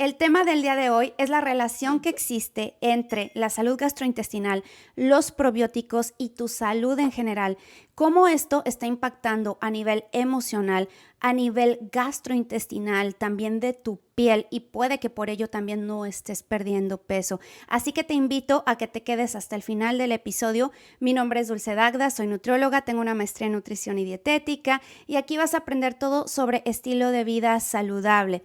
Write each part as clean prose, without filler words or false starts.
El tema del día de hoy es la relación que existe entre la salud gastrointestinal, los probióticos y tu salud en general. Cómo esto está impactando a nivel emocional, a nivel gastrointestinal, también de tu piel, y puede que por ello también no estés perdiendo peso. Así que te invito a que te quedes hasta el final del episodio. Mi nombre es Dulce Dagda, soy nutrióloga, tengo una maestría en nutrición y dietética y aquí vas a aprender todo sobre estilo de vida saludable.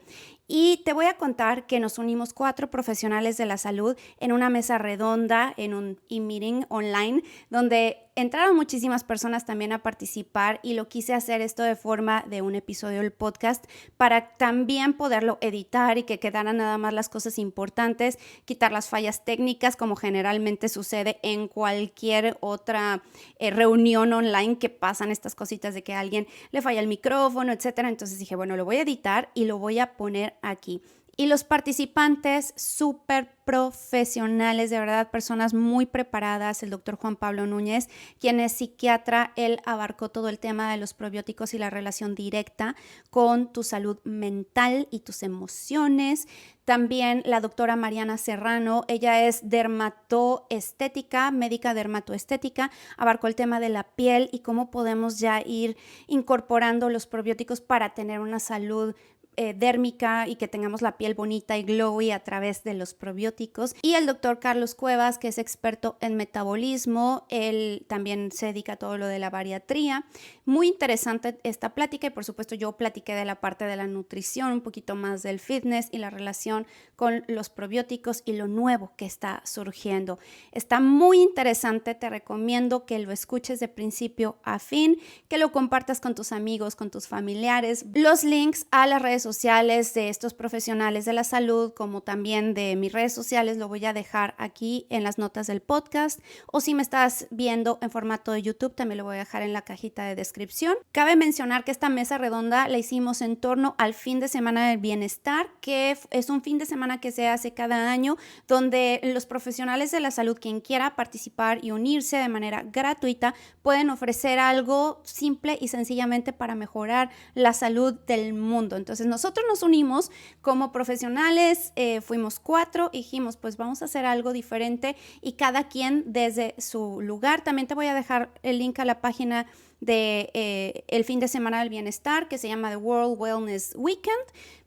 Y te voy a contar que nos unimos 4 profesionales de la salud en una mesa redonda, en un e-meeting online, donde entraron muchísimas personas también a participar, y lo quise hacer esto de forma de un episodio del podcast para también poderlo editar y que quedaran nada más las cosas importantes, quitar las fallas técnicas como generalmente sucede en cualquier otra reunión online, que pasan estas cositas de que a alguien le falla el micrófono, etcétera. Entonces dije, bueno, lo voy a editar y lo voy a poner aquí. Y los participantes súper profesionales, de verdad, personas muy preparadas. El doctor Juan Pablo Núñez, quien es psiquiatra, él abarcó todo el tema de los probióticos y la relación directa con tu salud mental y tus emociones. También la doctora Mariana Serrano, ella es dermatoestética, médica dermatoestética, abarcó el tema de la piel y cómo podemos ya ir incorporando los probióticos para tener una salud dérmica y que tengamos la piel bonita y glowy a través de los probióticos. Y el doctor Carlos Cuevas, que es experto en metabolismo, él también se dedica a todo lo de la bariatría. Muy interesante esta plática, y por supuesto yo platiqué de la parte de la nutrición, un poquito más del fitness y la relación con los probióticos y lo nuevo que está surgiendo. Está muy interesante, te recomiendo que lo escuches de principio a fin, que lo compartas con tus amigos, con tus familiares. Los links a las redes sociales de estos profesionales de la salud, como también de mis redes sociales, lo voy a dejar aquí en las notas del podcast, o si me estás viendo en formato de YouTube, también lo voy a dejar en la cajita de descripción. Cabe mencionar que esta mesa redonda la hicimos en torno al fin de semana del bienestar, que es un fin de semana que se hace cada año, donde los profesionales de la salud, quien quiera participar y unirse de manera gratuita, pueden ofrecer algo simple y sencillamente para mejorar la salud del mundo. Entonces nosotros nos unimos como profesionales, fuimos 4 y dijimos, pues vamos a hacer algo diferente, y cada quien desde su lugar. También te voy a dejar el link a la página de el fin de semana del bienestar, que se llama The World Wellness Weekend.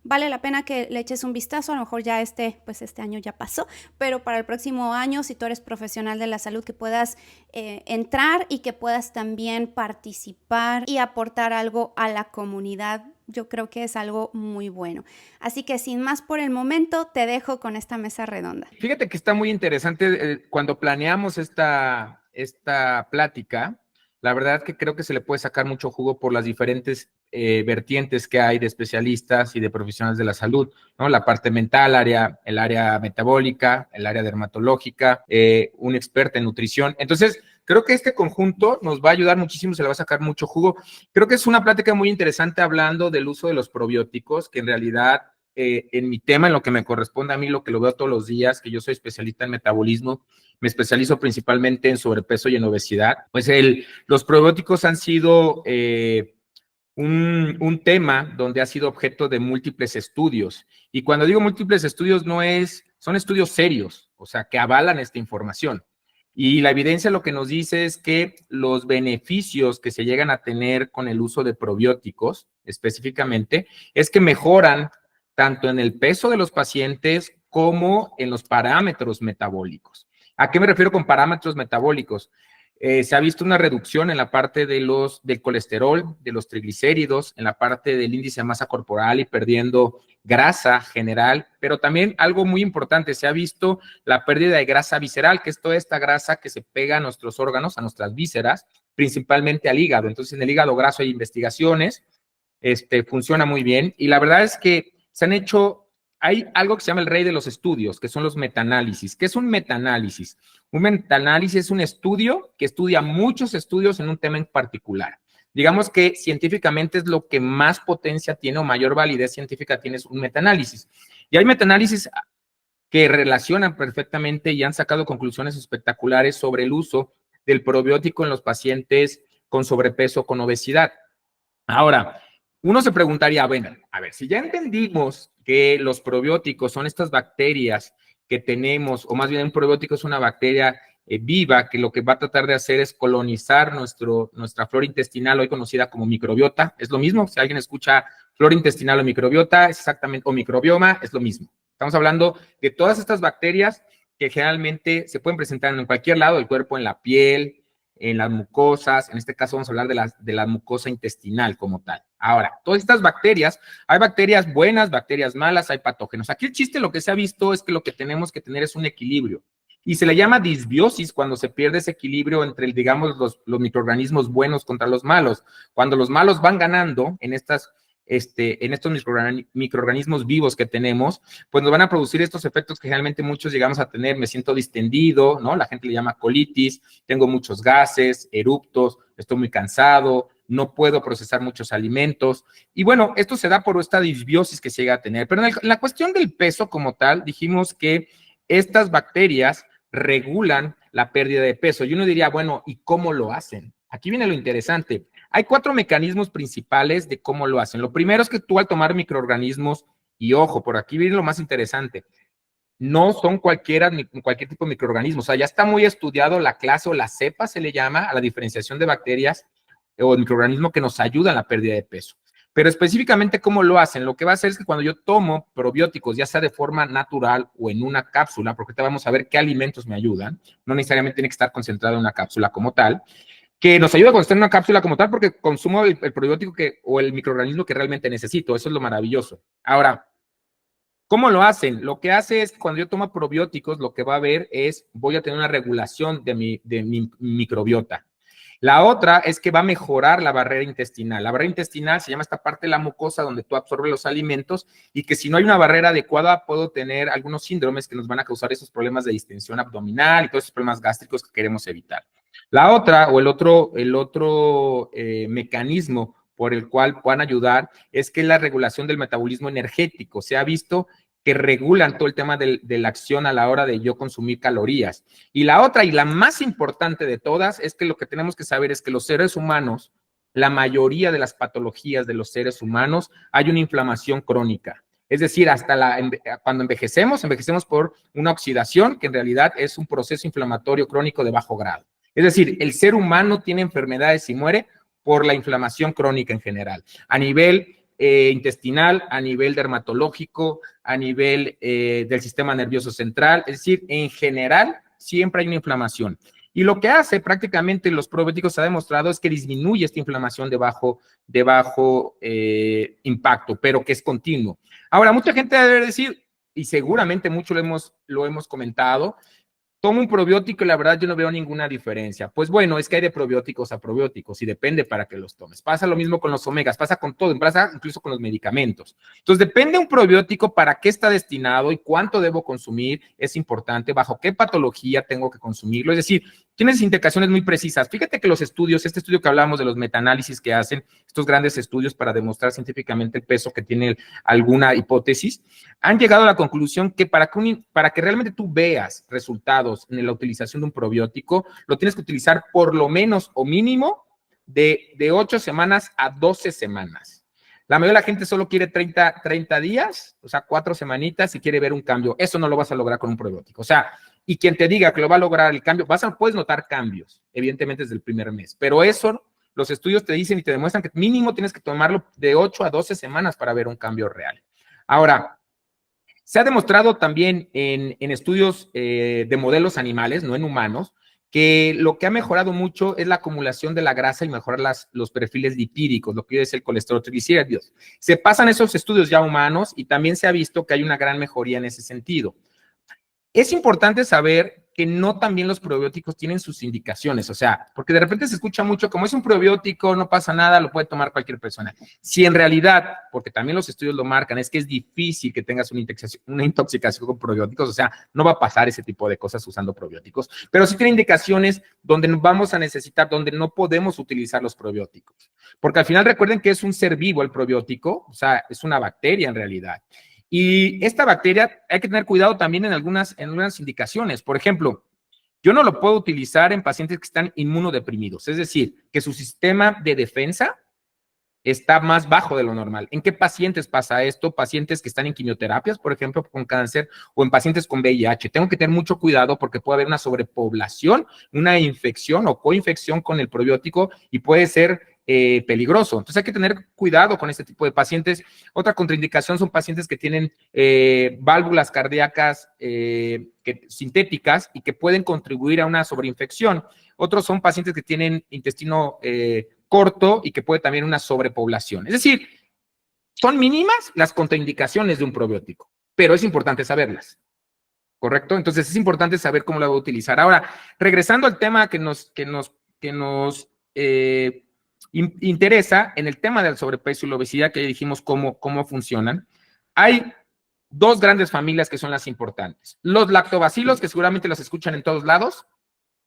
Vale la pena que le eches un vistazo. A lo mejor ya este año ya pasó, pero para el próximo año, si tú eres profesional de la salud, que puedas entrar y que puedas también participar y aportar algo a la comunidad. Yo creo que es algo muy bueno. Así que sin más por el momento, te dejo con esta mesa redonda. Fíjate que está muy interesante cuando planeamos esta plática. La verdad que creo que se le puede sacar mucho jugo por las diferentes vertientes que hay de especialistas y de profesionales de la salud, ¿no? La parte mental, el área metabólica, el área dermatológica, un experto en nutrición. Entonces, creo que este conjunto nos va a ayudar muchísimo, se le va a sacar mucho jugo. Creo que es una plática muy interesante hablando del uso de los probióticos, que en realidad en mi tema, en lo que me corresponde a mí, lo que lo veo todos los días, que yo soy especialista en metabolismo, me especializo principalmente en sobrepeso y en obesidad, pues los probióticos han sido un tema donde ha sido objeto de múltiples estudios. Y cuando digo múltiples estudios, son estudios serios, o sea, que avalan esta información. Y la evidencia lo que nos dice es que los beneficios que se llegan a tener con el uso de probióticos, específicamente, es que mejoran tanto en el peso de los pacientes como en los parámetros metabólicos. ¿A qué me refiero con parámetros metabólicos? Se ha visto una reducción en la parte del colesterol, de los triglicéridos, en la parte del índice de masa corporal y perdiendo grasa general, pero también algo muy importante, se ha visto la pérdida de grasa visceral, que es toda esta grasa que se pega a nuestros órganos, a nuestras vísceras, principalmente al hígado. Entonces, en el hígado graso hay investigaciones, funciona muy bien, y la verdad es que hay algo que se llama el rey de los estudios, que son los metaanálisis. ¿Qué es un metaanálisis? Un metaanálisis es un estudio que estudia muchos estudios en un tema en particular. Digamos que científicamente es lo que más potencia tiene o mayor validez científica tiene, es un metaanálisis. Y hay metaanálisis que relacionan perfectamente y han sacado conclusiones espectaculares sobre el uso del probiótico en los pacientes con sobrepeso, con obesidad. Ahora, Uno se preguntaría, bueno, a ver, si ya entendimos que los probióticos son estas bacterias que tenemos, o más bien un probiótico es una bacteria viva, que lo que va a tratar de hacer es colonizar nuestra flora intestinal, hoy conocida como microbiota, es lo mismo, si alguien escucha flora intestinal o microbiota, es exactamente, o microbioma, es lo mismo. Estamos hablando de todas estas bacterias que generalmente se pueden presentar en cualquier lado del cuerpo, en la piel, en las mucosas, en este caso vamos a hablar de la mucosa intestinal como tal. Ahora, todas estas bacterias, hay bacterias buenas, bacterias malas, hay patógenos. Aquí el chiste, lo que se ha visto es que lo que tenemos que tener es un equilibrio. Y se le llama disbiosis cuando se pierde ese equilibrio entre, digamos, los microorganismos buenos contra los malos. Cuando los malos van ganando en estos microorganismos vivos que tenemos, pues nos van a producir estos efectos que generalmente muchos llegamos a tener. Me siento distendido, ¿no? La gente le llama colitis, tengo muchos gases, eruptos, estoy muy cansado, no puedo procesar muchos alimentos. Y bueno, esto se da por esta disbiosis que se llega a tener. Pero en la cuestión del peso como tal, dijimos que estas bacterias regulan la pérdida de peso. Y uno diría, bueno, ¿y cómo lo hacen? Aquí viene lo interesante. Hay 4 mecanismos principales de cómo lo hacen. Lo primero es que tú al tomar microorganismos, y ojo, por aquí viene lo más interesante, no son cualquier tipo de microorganismo. O sea, ya está muy estudiado la clase o la cepa, se le llama, a la diferenciación de bacterias o microorganismos que nos ayudan a la pérdida de peso. Pero específicamente, ¿cómo lo hacen? Lo que va a hacer es que cuando yo tomo probióticos, ya sea de forma natural o en una cápsula, porque ahorita vamos a ver qué alimentos me ayudan, no necesariamente tiene que estar concentrado en una cápsula como tal, que nos ayuda cuando está en una cápsula como tal, porque consumo el probiótico o el microorganismo que realmente necesito. Eso es lo maravilloso. Ahora, ¿cómo lo hacen? Lo que hace es, cuando yo tomo probióticos, lo que va a haber es, voy a tener una regulación de mi microbiota. La otra es que va a mejorar la barrera intestinal. La barrera intestinal se llama esta parte de la mucosa donde tú absorbes los alimentos y que si no hay una barrera adecuada puedo tener algunos síndromes que nos van a causar esos problemas de distensión abdominal y todos esos problemas gástricos que queremos evitar. La otra o el otro mecanismo por el cual puedan ayudar es que la regulación del metabolismo energético. Se ha visto que regulan todo el tema de la acción a la hora de yo consumir calorías. Y la otra y la más importante de todas es que lo que tenemos que saber es que los seres humanos, la mayoría de las patologías de los seres humanos, hay una inflamación crónica. Es decir, cuando envejecemos por una oxidación, que en realidad es un proceso inflamatorio crónico de bajo grado. Es decir, el ser humano tiene enfermedades y muere por la inflamación crónica en general, a nivel intestinal, a nivel dermatológico, a nivel del sistema nervioso central, es decir, en general siempre hay una inflamación. Y lo que hace prácticamente los probióticos se ha demostrado es que disminuye esta inflamación de bajo impacto, pero que es continuo. Ahora, mucha gente debe decir, y seguramente mucho lo hemos comentado, tomo un probiótico y la verdad yo no veo ninguna diferencia. Pues bueno, es que hay de probióticos a probióticos y depende para qué los tomes. Pasa lo mismo con los omegas, pasa con todo, pasa incluso con los medicamentos. Entonces, depende un probiótico para qué está destinado y cuánto debo consumir, es importante, bajo qué patología tengo que consumirlo. Es decir, tienes indicaciones muy precisas. Fíjate que los estudios, este estudio que hablamos de los metaanálisis que hacen, estos grandes estudios para demostrar científicamente el peso que tiene alguna hipótesis, han llegado a la conclusión que para que realmente tú veas resultados en la utilización de un probiótico, lo tienes que utilizar por lo menos o mínimo de 8 semanas a 12 semanas. La mayoría de la gente solo quiere 30 días, o sea, 4 semanitas y quiere ver un cambio. Eso no lo vas a lograr con un probiótico. O sea, y quien te diga que lo va a lograr el cambio, puedes notar cambios, evidentemente desde el primer mes, pero eso los estudios te dicen y te demuestran que mínimo tienes que tomarlo de 8 a 12 semanas para ver un cambio real. Ahora, se ha demostrado también en estudios de modelos animales, no en humanos, que lo que ha mejorado mucho es la acumulación de la grasa y mejorar los perfiles lipídicos, lo que es el colesterol triglicéridos. Se pasan esos estudios ya humanos y también se ha visto que hay una gran mejoría en ese sentido. Es importante saber que no también los probióticos tienen sus indicaciones, o sea, porque de repente se escucha mucho, como es un probiótico, no pasa nada, lo puede tomar cualquier persona. Si en realidad, porque también los estudios lo marcan, es que es difícil que tengas una intoxicación con probióticos, o sea, no va a pasar ese tipo de cosas usando probióticos, pero sí tiene indicaciones donde vamos a necesitar, donde no podemos utilizar los probióticos, porque al final recuerden que es un ser vivo el probiótico, o sea, es una bacteria en realidad. Y esta bacteria hay que tener cuidado también en algunas indicaciones. Por ejemplo, yo no lo puedo utilizar en pacientes que están inmunodeprimidos, es decir, que su sistema de defensa está más bajo de lo normal. ¿En qué pacientes pasa esto? Pacientes que están en quimioterapias, por ejemplo, con cáncer, o en pacientes con VIH. Tengo que tener mucho cuidado porque puede haber una sobrepoblación, una infección o coinfección con el probiótico y puede ser peligroso. Entonces hay que tener cuidado con este tipo de pacientes. Otra contraindicación son pacientes que tienen válvulas cardíacas sintéticas y que pueden contribuir a una sobreinfección. Otros son pacientes que tienen intestino corto y que puede también una sobrepoblación. Es decir, son mínimas las contraindicaciones de un probiótico, pero es importante saberlas, ¿correcto? Entonces es importante saber cómo la voy a utilizar. Ahora, regresando al tema que nos interesa, en el tema del sobrepeso y la obesidad, que ya dijimos cómo funcionan, hay dos grandes familias que son las importantes. Los lactobacilos, que seguramente las escuchan en todos lados,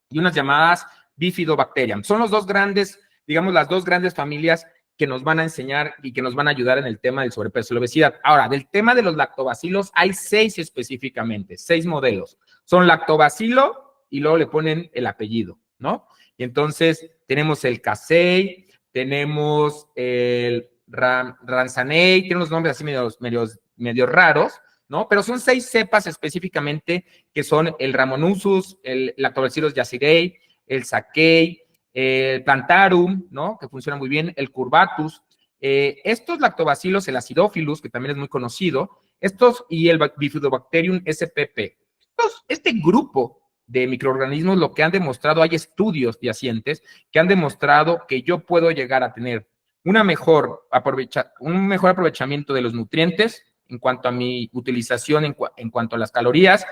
y unas llamadas Bifidobacterium. Son los dos grandes, digamos, las dos grandes familias que nos van a enseñar y que nos van a ayudar en el tema del sobrepeso y la obesidad. Ahora, del tema de los lactobacilos, hay 6 específicamente, 6 modelos. Son lactobacilo y luego le ponen el apellido, ¿no? Y entonces tenemos el Casei, tenemos el Ransonei, tiene unos nombres así medio raros, ¿no? Pero son 6 cepas específicamente que son el Rhamnosus, el Lactobacillus yazidei, el Sakei, el Plantarum, ¿no? Que funciona muy bien, el Curvatus. Estos lactobacilos, el Acidophilus, que también es muy conocido, estos y el Bifidobacterium spp. Este grupo de microorganismos, lo que han demostrado, hay estudios fehacientes que han demostrado que yo puedo llegar a tener un mejor aprovechamiento de los nutrientes en cuanto a mi utilización, en cuanto a las calorías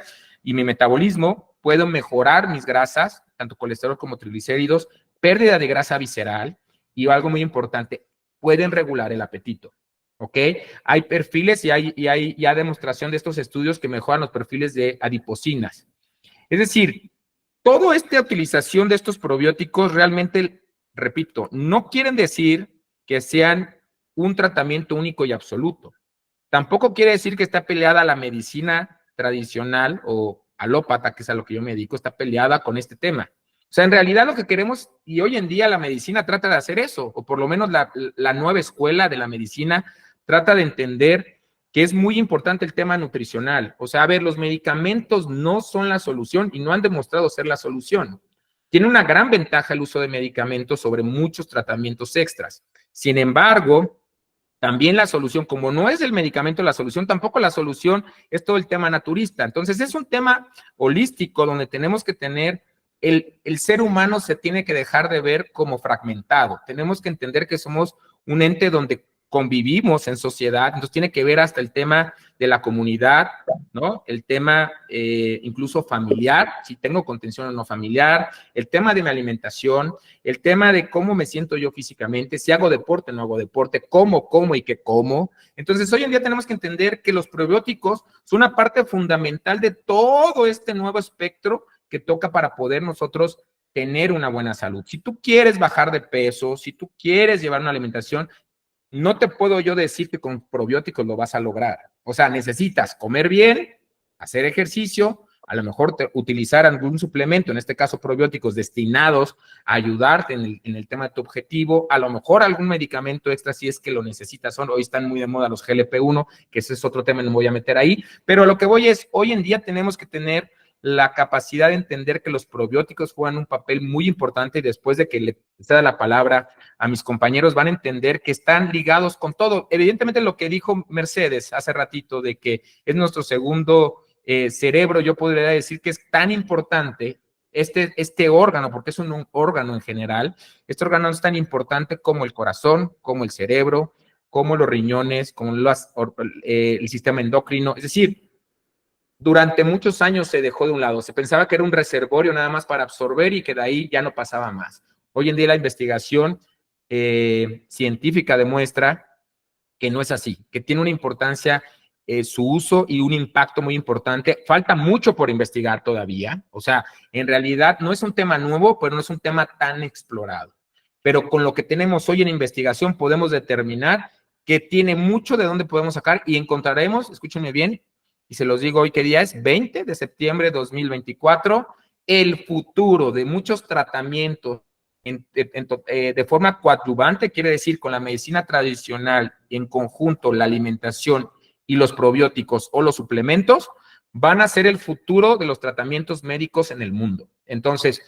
y mi metabolismo. Puedo mejorar mis grasas, tanto colesterol como triglicéridos, pérdida de grasa visceral y algo muy importante, pueden regular el apetito. ¿Ok? Hay perfiles y hay ya demostración de estos estudios que mejoran los perfiles de adiposinas. Es decir, toda esta utilización de estos probióticos realmente, repito, no quieren decir que sean un tratamiento único y absoluto. Tampoco quiere decir que está peleada la medicina tradicional o alópata, que es a lo que yo me dedico, está peleada con este tema. O sea, en realidad lo que queremos, y hoy en día la medicina trata de hacer eso, o por lo menos la nueva escuela de la medicina trata de entender que es muy importante el tema nutricional. O sea, a ver, los medicamentos no son la solución y no han demostrado ser la solución. Tiene una gran ventaja el uso de medicamentos sobre muchos tratamientos extras. Sin embargo, también la solución, como no es el medicamento la solución, tampoco la solución es todo el tema naturista. Entonces, es un tema holístico donde tenemos que tener, el ser humano se tiene que dejar de ver como fragmentado. Tenemos que entender que somos un ente donde convivimos en sociedad, entonces tiene que ver hasta el tema de la comunidad, ¿no? El tema incluso familiar, si tengo contención o no familiar, el tema de mi alimentación, el tema de cómo me siento yo físicamente, si hago deporte o no hago deporte, cómo y qué como. Entonces, hoy en día tenemos que entender que los probióticos son una parte fundamental de todo este nuevo espectro que toca para poder nosotros tener una buena salud. Si tú quieres bajar de peso, si tú quieres llevar una alimentación, no te puedo yo decir que con probióticos lo vas a lograr. O sea, necesitas comer bien, hacer ejercicio, a lo mejor utilizar algún suplemento, en este caso probióticos destinados a ayudarte en el tema de tu objetivo, a lo mejor algún medicamento extra si es que lo necesitas. Hoy están muy de moda los GLP-1, que ese es otro tema, no me voy a meter ahí, pero lo que voy es, hoy en día tenemos que tener la capacidad de entender que los probióticos juegan un papel muy importante y después de que le ceda la palabra a mis compañeros van a entender que están ligados con todo. Evidentemente lo que dijo Mercedes hace ratito de que es nuestro segundo cerebro, yo podría decir que es tan importante este órgano, porque es un órgano en general, este órgano es tan importante como el corazón, como el cerebro, como los riñones, como el sistema endocrino, es decir, durante muchos años se dejó de un lado, se pensaba que era un reservorio nada más para absorber y que de ahí ya no pasaba más. Hoy en día la investigación científica demuestra que no es así, que tiene una importancia su uso y un impacto muy importante. Falta mucho por investigar todavía, o sea, en realidad no es un tema nuevo, pero no es un tema tan explorado. Pero con lo que tenemos hoy en investigación podemos determinar que tiene mucho de dónde podemos sacar y encontraremos, escúchenme bien, y se los digo hoy qué día es, 20 de septiembre de 2024, el futuro de muchos tratamientos de forma coadyuvante, quiere decir con la medicina tradicional, en conjunto, la alimentación y los probióticos o los suplementos, van a ser el futuro de los tratamientos médicos en el mundo. Entonces,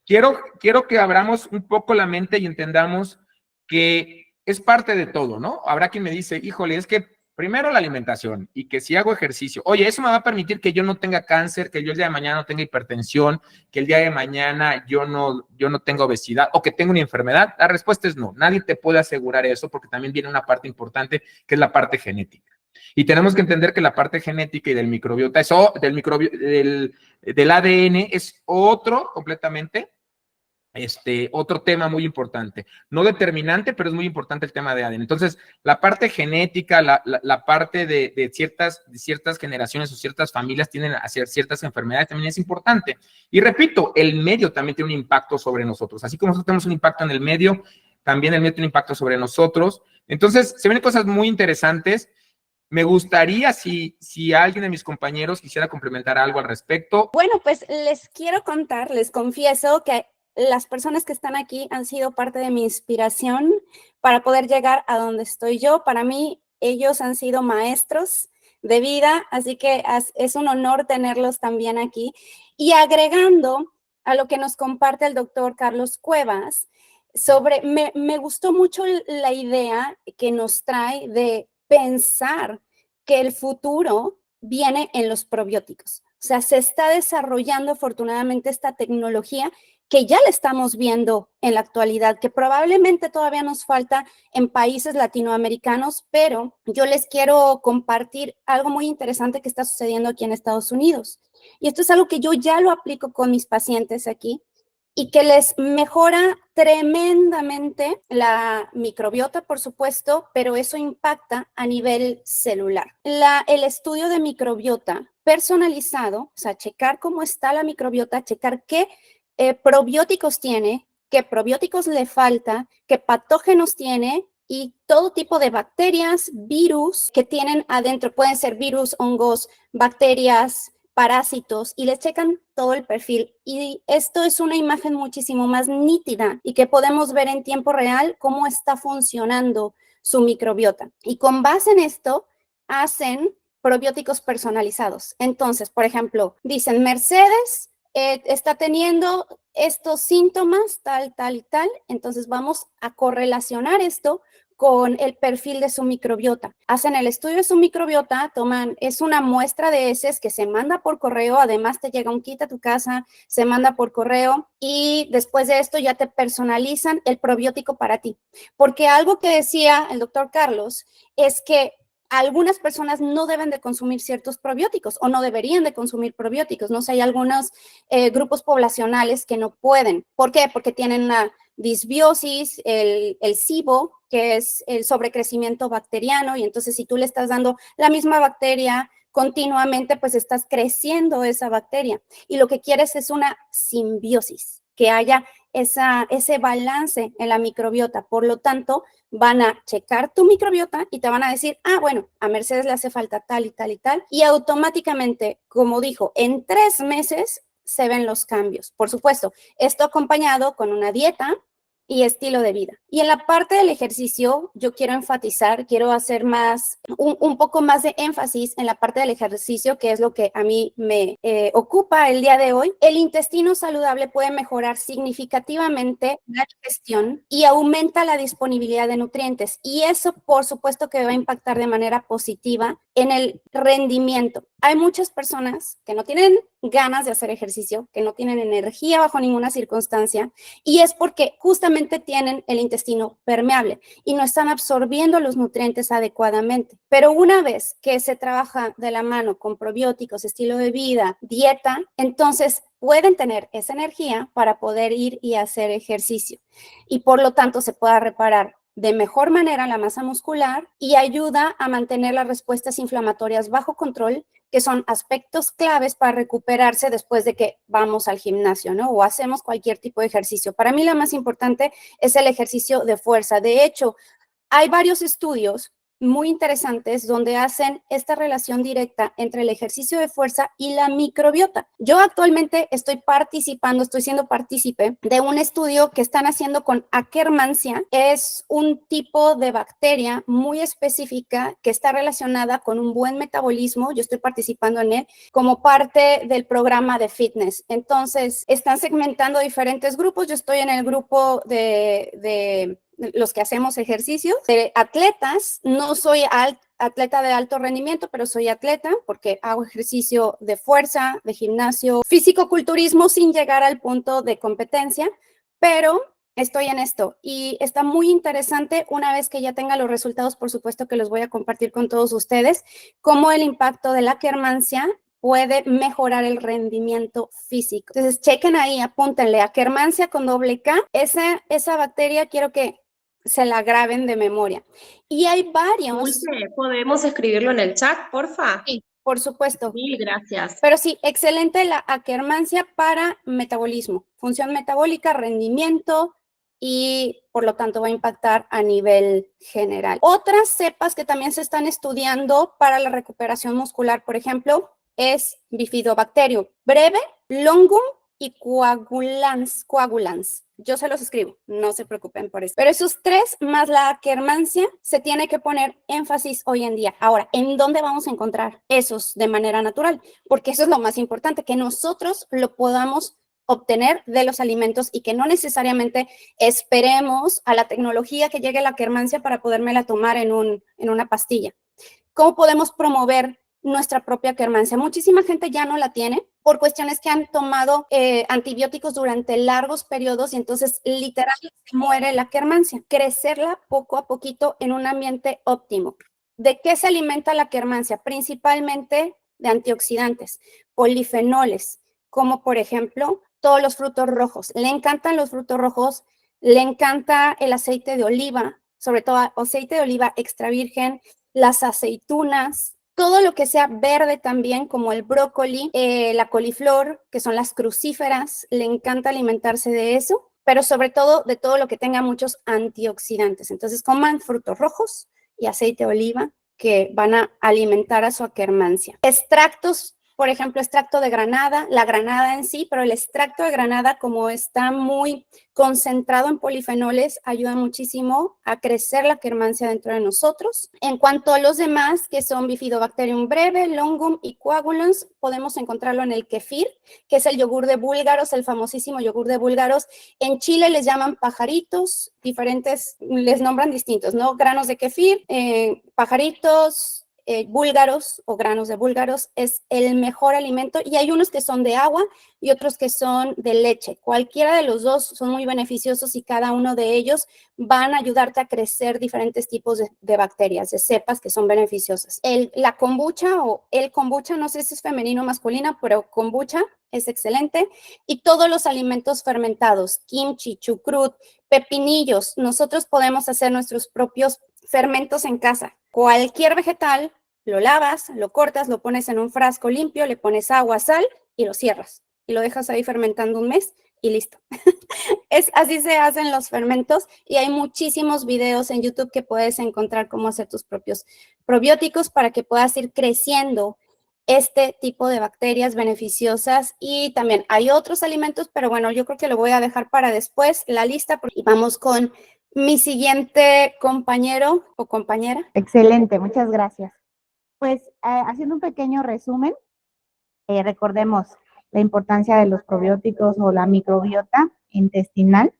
quiero que abramos un poco la mente y entendamos que es parte de todo, ¿no? Habrá quien me dice, híjole, es que primero la alimentación y que si hago ejercicio, oye, eso me va a permitir que yo no tenga cáncer, que yo el día de mañana no tenga hipertensión, que el día de mañana yo no tenga obesidad o que tenga una enfermedad. La respuesta es no, nadie te puede asegurar eso porque también viene una parte importante que es la parte genética. Y tenemos que entender que la parte genética y del microbiota, del ADN es otro completamente, otro tema muy importante, no determinante, pero es muy importante el tema de ADN. Entonces, la parte genética, la parte de ciertas generaciones o ciertas familias tienen a hacer ciertas enfermedades también es importante. Y repito, el medio también tiene un impacto sobre nosotros. Así como nosotros tenemos un impacto en el medio, también el medio tiene un impacto sobre nosotros. Entonces, se ven cosas muy interesantes. Me gustaría si alguien de mis compañeros quisiera complementar algo al respecto. Bueno, pues les quiero contar, les confieso que las personas que están aquí han sido parte de mi inspiración para poder llegar a donde estoy yo. Para mí, ellos han sido maestros de vida, así que es un honor tenerlos también aquí. Y agregando a lo que nos comparte el doctor Carlos Cuevas, me gustó mucho la idea que nos trae de pensar que el futuro viene en los probióticos. O sea, se está desarrollando afortunadamente esta tecnología que ya la estamos viendo en la actualidad, que probablemente todavía nos falta en países latinoamericanos, pero yo les quiero compartir algo muy interesante que está sucediendo aquí en Estados Unidos. Y esto es algo que yo ya lo aplico con mis pacientes aquí y que les mejora tremendamente la microbiota, por supuesto, pero eso impacta a nivel celular. El estudio de microbiota personalizado, o sea, checar cómo está la microbiota, checar qué probióticos tiene, qué probióticos le falta, qué patógenos tiene y todo tipo de bacterias, virus que tienen adentro. Pueden ser virus, hongos, bacterias, parásitos y les checan todo el perfil. Y esto es una imagen muchísimo más nítida y que podemos ver en tiempo real cómo está funcionando su microbiota. Y con base en esto, hacen probióticos personalizados. Entonces, por ejemplo, dicen Mercedes está teniendo estos síntomas, tal, tal y tal. Entonces vamos a correlacionar esto con el perfil de su microbiota. Hacen el estudio de su microbiota, es una muestra de heces que se manda por correo, además te llega un kit a tu casa, se manda por correo y después de esto ya te personalizan el probiótico para ti. Porque algo que decía el doctor Carlos es que algunas personas no deben de consumir ciertos probióticos o no deberían de consumir probióticos. No sé, hay algunos grupos poblacionales que no pueden. ¿Por qué? Porque tienen una disbiosis, el SIBO, que es el sobrecrecimiento bacteriano, y entonces si tú le estás dando la misma bacteria continuamente, pues estás creciendo esa bacteria. Y lo que quieres es una simbiosis, que haya ese balance en la microbiota. Por lo tanto, van a checar tu microbiota y te van a decir, bueno, a Mercedes le hace falta tal y tal y tal. Y automáticamente, como dijo, en 3 meses se ven los cambios. Por supuesto, esto acompañado con una dieta y estilo de vida. Y en la parte del ejercicio, yo quiero enfatizar, quiero hacer un poco más de énfasis en la parte del ejercicio, que es lo que a mí me ocupa el día de hoy. El intestino saludable puede mejorar significativamente la digestión y aumenta la disponibilidad de nutrientes. Y eso, por supuesto, que va a impactar de manera positiva en el rendimiento. Hay muchas personas que no tienen ganas de hacer ejercicio, que no tienen energía bajo ninguna circunstancia, y es porque justamente tienen el intestino permeable y no están absorbiendo los nutrientes adecuadamente. Pero una vez que se trabaja de la mano con probióticos, estilo de vida, dieta, entonces pueden tener esa energía para poder ir y hacer ejercicio y por lo tanto se pueda reparar de mejor manera la masa muscular y ayuda a mantener las respuestas inflamatorias bajo control, que son aspectos claves para recuperarse después de que vamos al gimnasio, ¿no? O hacemos cualquier tipo de ejercicio. Para mí la más importante es el ejercicio de fuerza. De hecho, hay varios estudios muy interesantes donde hacen esta relación directa entre el ejercicio de fuerza y la microbiota. Yo actualmente estoy siendo partícipe de un estudio que están haciendo con Akkermansia. Es un tipo de bacteria muy específica que está relacionada con un buen metabolismo. Yo estoy participando en él como parte del programa de fitness. Entonces, están segmentando diferentes grupos. Yo estoy en el grupo de los que hacemos ejercicios, de atletas. No soy atleta de alto rendimiento, pero soy atleta porque hago ejercicio de fuerza, de gimnasio, físico-culturismo sin llegar al punto de competencia, pero estoy en esto y está muy interesante. Una vez que ya tenga los resultados, por supuesto que los voy a compartir con todos ustedes, cómo el impacto de la Akkermansia puede mejorar el rendimiento físico. Entonces, chequen ahí, apúntenle, Akkermansia con doble K. Esa bacteria quiero que se la graben de memoria. Y hay varios. Dulce, ¿podemos escribirlo en el chat, porfa? Sí, por supuesto. Mil gracias. Pero sí, excelente la Akkermansia para metabolismo, función metabólica, rendimiento y por lo tanto va a impactar a nivel general. Otras cepas que también se están estudiando para la recuperación muscular, por ejemplo, es Bifidobacterium breve, Longum y Coagulans. Yo se los escribo, no se preocupen por eso. Pero esos tres más la Akkermansia se tiene que poner énfasis hoy en día. Ahora, ¿en dónde vamos a encontrar esos de manera natural? Porque eso es lo más importante, que nosotros lo podamos obtener de los alimentos y que no necesariamente esperemos a la tecnología que llegue la Akkermansia para podérmela tomar en una pastilla. ¿Cómo podemos promover nuestra propia Akkermansia? Muchísima gente ya no la tiene por cuestiones que han tomado antibióticos durante largos periodos y entonces literalmente muere la Akkermansia. Crecerla poco a poquito en un ambiente óptimo. ¿De qué se alimenta la Akkermansia? Principalmente de antioxidantes, polifenoles, como por ejemplo todos los frutos rojos. Le encantan los frutos rojos, le encanta el aceite de oliva, sobre todo aceite de oliva extra virgen, las aceitunas, todo lo que sea verde también, como el brócoli, la coliflor, que son las crucíferas, le encanta alimentarse de eso, pero sobre todo de todo lo que tenga muchos antioxidantes. Entonces coman frutos rojos y aceite de oliva que van a alimentar a su Akkermansia. Extractos, por ejemplo, extracto de granada, la granada en sí, pero el extracto de granada, como está muy concentrado en polifenoles, ayuda muchísimo a crecer la Akkermansia dentro de nosotros. En cuanto a los demás, que son Bifidobacterium breve, Longum y Coagulans, podemos encontrarlo en el kefir, que es el yogur de búlgaros, el famosísimo yogur de búlgaros. En Chile les llaman pajaritos, diferentes, les nombran distintos, ¿no? Granos de kefir, pajaritos, búlgaros o granos de búlgaros es el mejor alimento y hay unos que son de agua y otros que son de leche. Cualquiera de los dos son muy beneficiosos y cada uno de ellos van a ayudarte a crecer diferentes tipos de bacterias, de cepas que son beneficiosas. La kombucha o el kombucha, no sé si es femenino o masculina, pero kombucha es excelente. Y todos los alimentos fermentados, kimchi, chucrut, pepinillos, nosotros podemos hacer nuestros propios fermentos en casa. Cualquier vegetal, lo lavas, lo cortas, lo pones en un frasco limpio, le pones agua, sal y lo cierras. Y lo dejas ahí fermentando un mes y listo. Así se hacen los fermentos y hay muchísimos videos en YouTube que puedes encontrar cómo hacer tus propios probióticos para que puedas ir creciendo este tipo de bacterias beneficiosas. Y también hay otros alimentos, pero bueno, yo creo que lo voy a dejar para después, la lista, y vamos con mi siguiente compañero o compañera. Excelente, muchas gracias. Pues haciendo un pequeño resumen, recordemos la importancia de los probióticos o la microbiota intestinal.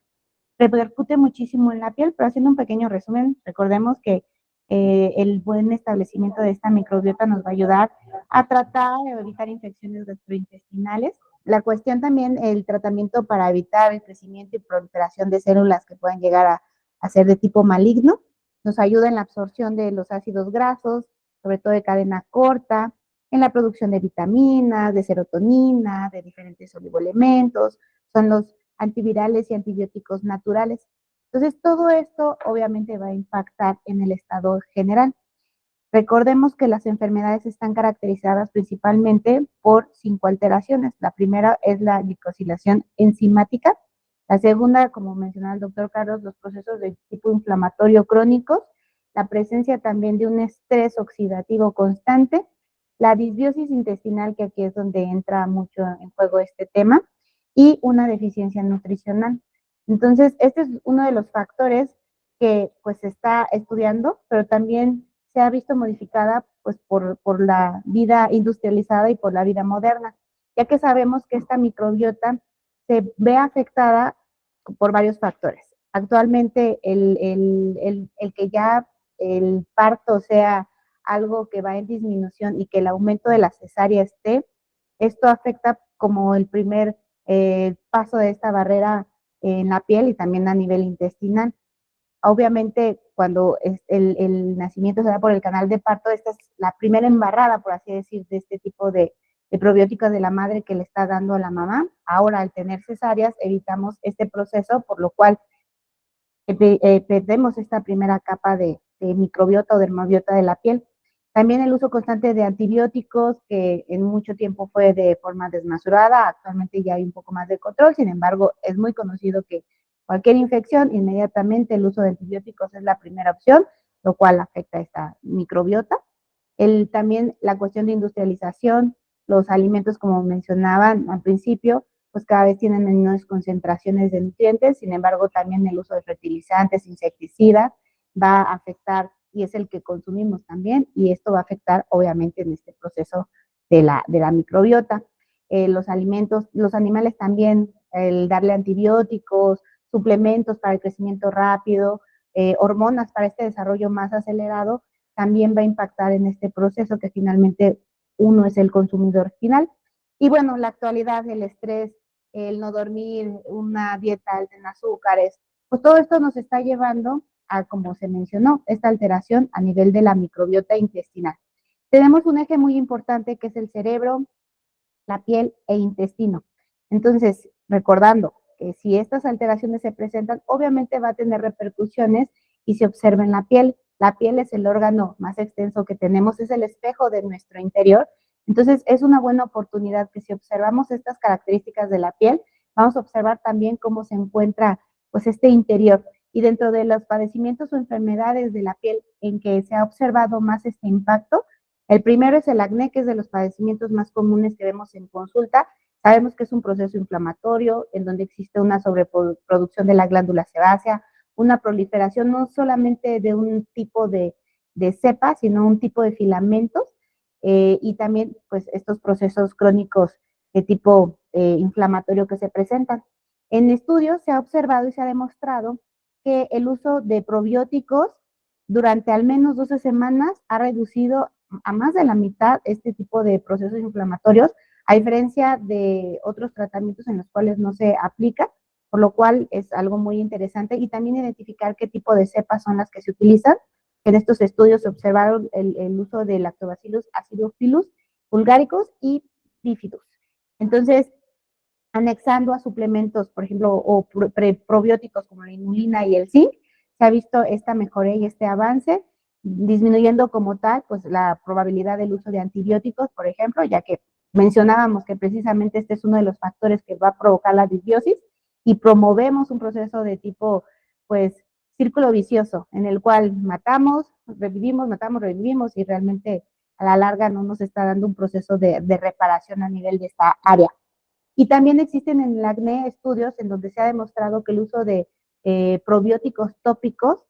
Repercute muchísimo en la piel, pero haciendo un pequeño resumen, recordemos que el buen establecimiento de esta microbiota nos va a ayudar a tratar de evitar infecciones gastrointestinales. La cuestión también, el tratamiento para evitar el crecimiento y proliferación de células que puedan llegar a ser de tipo maligno, nos ayuda en la absorción de los ácidos grasos, sobre todo de cadena corta, en la producción de vitaminas, de serotonina, de diferentes oligoelementos, son los antivirales y antibióticos naturales. Entonces, todo esto obviamente va a impactar en el estado general. Recordemos que las enfermedades están caracterizadas principalmente por 5 alteraciones. La primera es la glicosilación enzimática. La segunda, como mencionaba el doctor Carlos, los procesos de tipo inflamatorio crónicos la presencia también de un estrés oxidativo constante, la disbiosis intestinal, que aquí es donde entra mucho en juego este tema, y una deficiencia nutricional. Entonces, este es uno de los factores que pues se está estudiando, pero también se ha visto modificada pues por la vida industrializada y por la vida moderna, ya que sabemos que esta microbiota se ve afectada por varios factores. Actualmente el que ya el parto sea algo que va en disminución y que el aumento de la cesárea esté, esto afecta como el primer paso de esta barrera en la piel y también a nivel intestinal. Obviamente, cuando el nacimiento se da por el canal de parto, esta es la primera embarrada, por así decir, de este tipo de probióticos de la madre que le está dando a la mamá. Ahora, al tener cesáreas, evitamos este proceso, por lo cual perdemos esta primera capa de microbiota o dermobiota de la piel. También el uso constante de antibióticos, que en mucho tiempo fue de forma desmesurada, actualmente ya hay un poco más de control, sin embargo, es muy conocido que cualquier infección, inmediatamente el uso de antibióticos es la primera opción, lo cual afecta a esta microbiota. También la cuestión de industrialización, los alimentos, como mencionaban al principio, pues cada vez tienen menores concentraciones de nutrientes, sin embargo, también el uso de fertilizantes, insecticidas, va a afectar, y es el que consumimos también, y esto va a afectar, obviamente, en este proceso de la microbiota. Los alimentos, los animales también, el darle antibióticos, suplementos para el crecimiento rápido, hormonas para este desarrollo más acelerado, también va a impactar en este proceso que finalmente uno es el consumidor final. Y bueno, la actualidad, el estrés, el no dormir, una dieta alta en azúcares, pues todo esto nos está llevando a, como se mencionó, esta alteración a nivel de la microbiota intestinal. Tenemos un eje muy importante que es el cerebro, la piel e intestino. Entonces, recordando que si estas alteraciones se presentan, obviamente va a tener repercusiones y se observa en la piel. La piel es el órgano más extenso que tenemos, es el espejo de nuestro interior. Entonces, es una buena oportunidad que si observamos estas características de la piel, vamos a observar también cómo se encuentra pues este interior. Y dentro de los padecimientos o enfermedades de la piel en que se ha observado más este impacto, el primero es el acné, que es de los padecimientos más comunes que vemos en consulta. Sabemos que es un proceso inflamatorio en donde existe una sobreproducción de la glándula sebácea, una proliferación no solamente de un tipo de cepa, sino un tipo de filamentos, y también pues estos procesos crónicos de tipo inflamatorio que se presentan. En estudios se ha observado y se ha demostrado que el uso de probióticos durante al menos 12 semanas ha reducido a más de la mitad este tipo de procesos inflamatorios, a diferencia de otros tratamientos en los cuales no se aplica, por lo cual es algo muy interesante. Y también identificar qué tipo de cepas son las que se utilizan. En estos estudios se observaron el uso de Lactobacillus acidophilus vulgaricus y bifidus. Entonces, anexando a suplementos, por ejemplo, o probióticos como la inulina y el zinc, se ha visto esta mejoría y este avance, disminuyendo como tal pues la probabilidad del uso de antibióticos, por ejemplo, ya que mencionábamos que precisamente este es uno de los factores que va a provocar la disbiosis, y promovemos un proceso de tipo pues círculo vicioso en el cual matamos, revivimos y realmente a la larga no nos está dando un proceso de reparación a nivel de esta área. Y también existen en el acné estudios en donde se ha demostrado que el uso de probióticos tópicos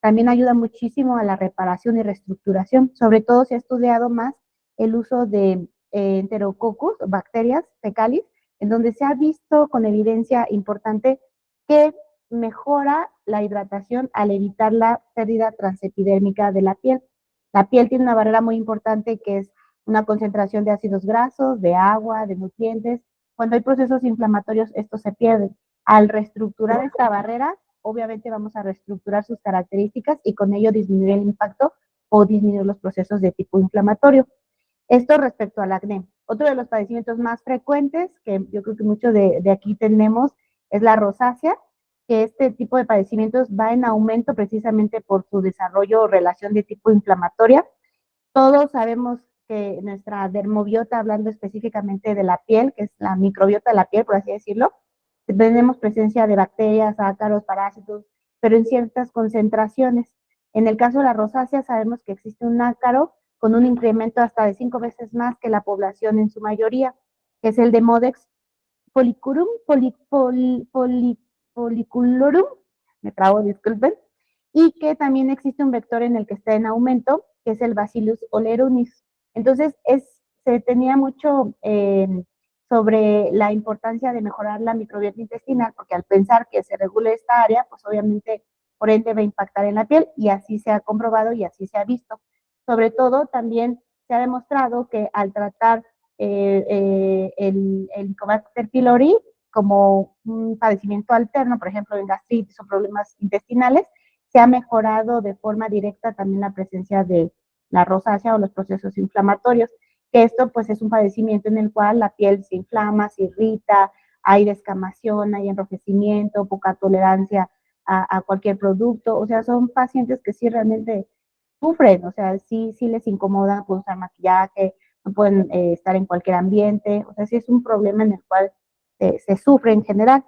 también ayuda muchísimo a la reparación y reestructuración. Sobre todo se ha estudiado más el uso de Enterococcus, bacterias fecalis, en donde se ha visto con evidencia importante que mejora la hidratación al evitar la pérdida transepidérmica de la piel. La piel tiene una barrera muy importante que es una concentración de ácidos grasos, de agua, de nutrientes. Cuando hay procesos inflamatorios, estos se pierden. Al reestructurar esta barrera, obviamente vamos a reestructurar sus características y con ello disminuir el impacto o disminuir los procesos de tipo inflamatorio. Esto respecto al acné. Otro de los padecimientos más frecuentes, que yo creo que muchos de aquí tenemos, es la rosácea, que este tipo de padecimientos va en aumento precisamente por su desarrollo o relación de tipo inflamatoria. Todos sabemos que nuestra dermobiota, hablando específicamente de la piel, que es la microbiota de la piel, por así decirlo, tenemos presencia de bacterias, ácaros, parásitos, pero en ciertas concentraciones. En el caso de la rosácea sabemos que existe un ácaro con un incremento hasta de 5 veces más que la población en su mayoría, que es el de Modex folliculorum, me trabo, disculpen, y que también existe un vector en el que está en aumento, que es el Bacillus olerunix. Entonces, se tenía mucho sobre la importancia de mejorar la microbiota intestinal, porque al pensar que se regule esta área, pues obviamente por ende va a impactar en la piel, y así se ha comprobado y así se ha visto. Sobre todo, también se ha demostrado que al tratar el Helicobacter pylori como un padecimiento alterno, por ejemplo, en gastritis o problemas intestinales, se ha mejorado de forma directa también la presencia de la rosácea o los procesos inflamatorios, que esto pues es un padecimiento en el cual la piel se inflama, se irrita, hay descamación, hay enrojecimiento, poca tolerancia a cualquier producto, o sea, son pacientes que sí realmente sufren, o sea, sí les incomoda pues, usar maquillaje, no pueden estar en cualquier ambiente, o sea, sí es un problema en el cual se sufre en general.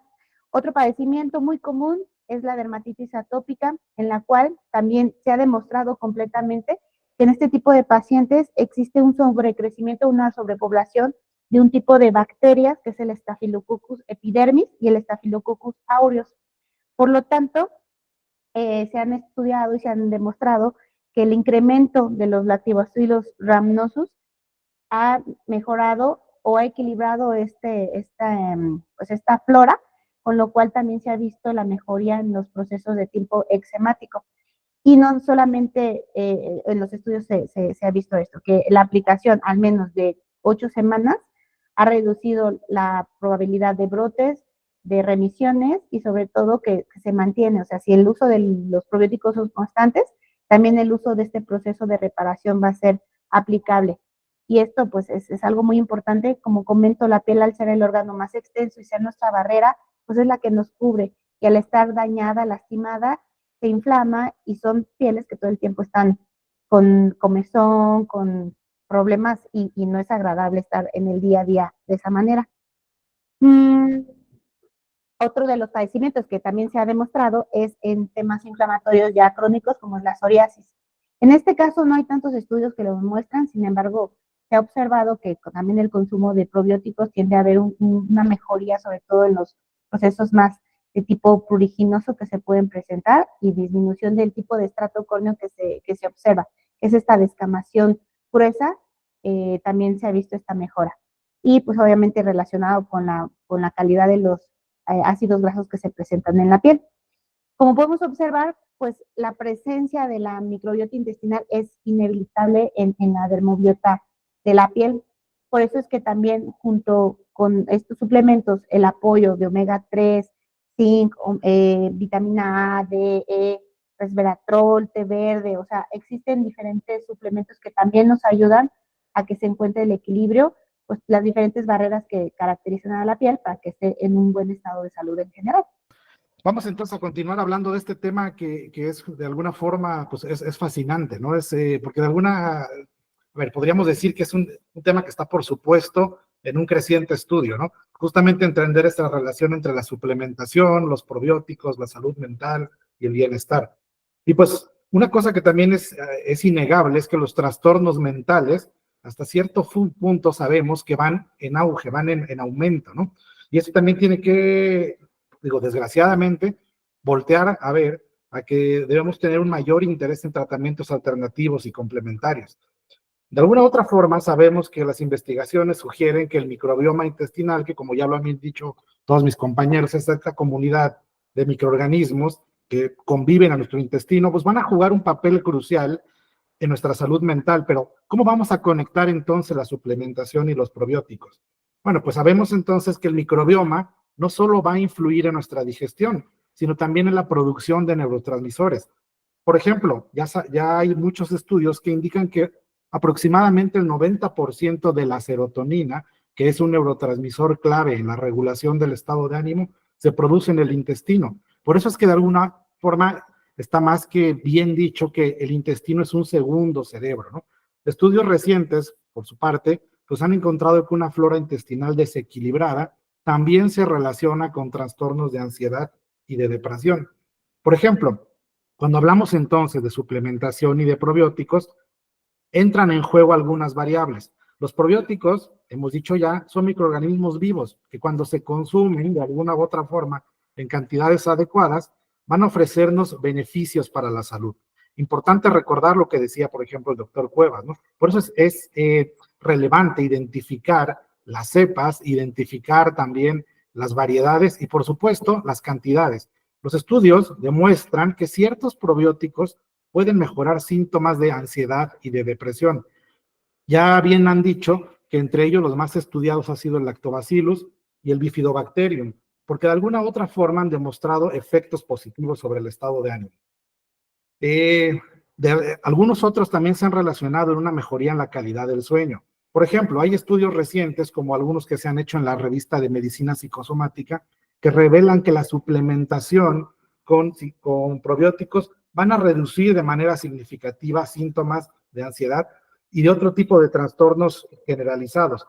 Otro padecimiento muy común es la dermatitis atópica, en la cual también se ha demostrado completamente que en este tipo de pacientes existe un sobrecrecimiento, una sobrepoblación de un tipo de bacterias, que es el Staphylococcus epidermis y el Staphylococcus aureus. Por lo tanto, se han estudiado y se han demostrado que el incremento de los Lactobacillus rhamnosus ha mejorado o ha equilibrado pues esta flora, con lo cual también se ha visto la mejoría en los procesos de tipo eczemático. Y no solamente en los estudios se ha visto esto, que la aplicación al menos de 8 semanas ha reducido la probabilidad de brotes, de remisiones y sobre todo que se mantiene. O sea, si el uso de los probióticos son constantes, también el uso de este proceso de reparación va a ser aplicable. Y esto pues es algo muy importante. Como comento, la piel al ser el órgano más extenso y ser nuestra barrera, pues es la que nos cubre. Y al estar dañada, lastimada, se inflama y son pieles que todo el tiempo están con comezón, con problemas y no es agradable estar en el día a día de esa manera. Otro de los padecimientos que también se ha demostrado es en temas inflamatorios ya crónicos como es la psoriasis. En este caso no hay tantos estudios que lo demuestran, sin embargo, se ha observado que también el consumo de probióticos tiende a haber una mejoría, sobre todo en los procesos más de tipo pruriginoso que se pueden presentar y disminución del tipo de estrato córneo que se observa. Es esta descamación gruesa, también se ha visto esta mejora. Y pues obviamente relacionado con la calidad de los ácidos grasos que se presentan en la piel. Como podemos observar, pues la presencia de la microbiota intestinal es inevitable en la dermobiota de la piel. Por eso es que también junto con estos suplementos, el apoyo de omega 3, zinc, vitamina A, D, E, resveratrol, té verde, o sea, existen diferentes suplementos que también nos ayudan a que se encuentre el equilibrio, pues las diferentes barreras que caracterizan a la piel para que esté en un buen estado de salud en general. Vamos entonces a continuar hablando de este tema que es de alguna forma, pues es fascinante, ¿no? Porque de alguna, a ver, podríamos decir que es un tema que está por supuesto en un creciente estudio, ¿no? Justamente entender esta relación entre la suplementación, los probióticos, la salud mental y el bienestar. Y pues una cosa que también es innegable es que los trastornos mentales, hasta cierto punto sabemos que van en auge, van en aumento, ¿no? Y eso también tiene que, digo, desgraciadamente, voltear a ver a que debemos tener un mayor interés en tratamientos alternativos y complementarios. De alguna u otra forma, sabemos que las investigaciones sugieren que el microbioma intestinal, que como ya lo han dicho todos mis compañeros, es esta comunidad de microorganismos que conviven a nuestro intestino, pues van a jugar un papel crucial en nuestra salud mental. Pero, ¿cómo vamos a conectar entonces la suplementación y los probióticos? Bueno, pues sabemos entonces que el microbioma no solo va a influir en nuestra digestión, sino también en la producción de neurotransmisores. Por ejemplo, ya hay muchos estudios que indican que aproximadamente el 90% de la serotonina, que es un neurotransmisor clave en la regulación del estado de ánimo, se produce en el intestino. Por eso es que de alguna forma está más que bien dicho que el intestino es un segundo cerebro, ¿no? Estudios recientes, por su parte, pues han encontrado que una flora intestinal desequilibrada también se relaciona con trastornos de ansiedad y de depresión. Por ejemplo, Cuando hablamos entonces de suplementación y de probióticos, entran en juego algunas variables. Los probióticos, hemos dicho ya, son microorganismos vivos que cuando se consumen de alguna u otra forma en cantidades adecuadas, van a ofrecernos beneficios para la salud. Importante recordar lo que decía, por ejemplo, el doctor Cuevas, ¿no? Por eso es relevante identificar las cepas, identificar también las variedades y, por supuesto, las cantidades. Los estudios demuestran que ciertos probióticos pueden mejorar síntomas de ansiedad y de depresión. Ya bien han dicho que entre ellos los más estudiados ha sido el Lactobacillus y el Bifidobacterium, porque de alguna u otra forma han demostrado efectos positivos sobre el estado de ánimo. Algunos otros también se han relacionado en una mejoría en la calidad del sueño. Por ejemplo, hay estudios recientes, como algunos que se han hecho en la revista de Medicina Psicosomática, que revelan que la suplementación con probióticos van a reducir de manera significativa síntomas de ansiedad y de otro tipo de trastornos generalizados.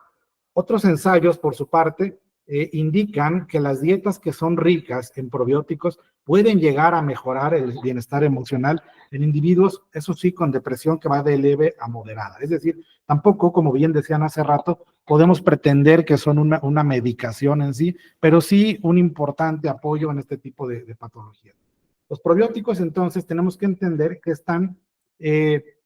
Otros ensayos, por su parte, indican que las dietas que son ricas en probióticos pueden llegar a mejorar el bienestar emocional en individuos, eso sí, con depresión que va de leve a moderada. Es decir, tampoco, como bien decían hace rato, podemos pretender que son una medicación en sí, pero sí un importante apoyo en este tipo de patologías. Los probióticos, entonces, tenemos que entender que están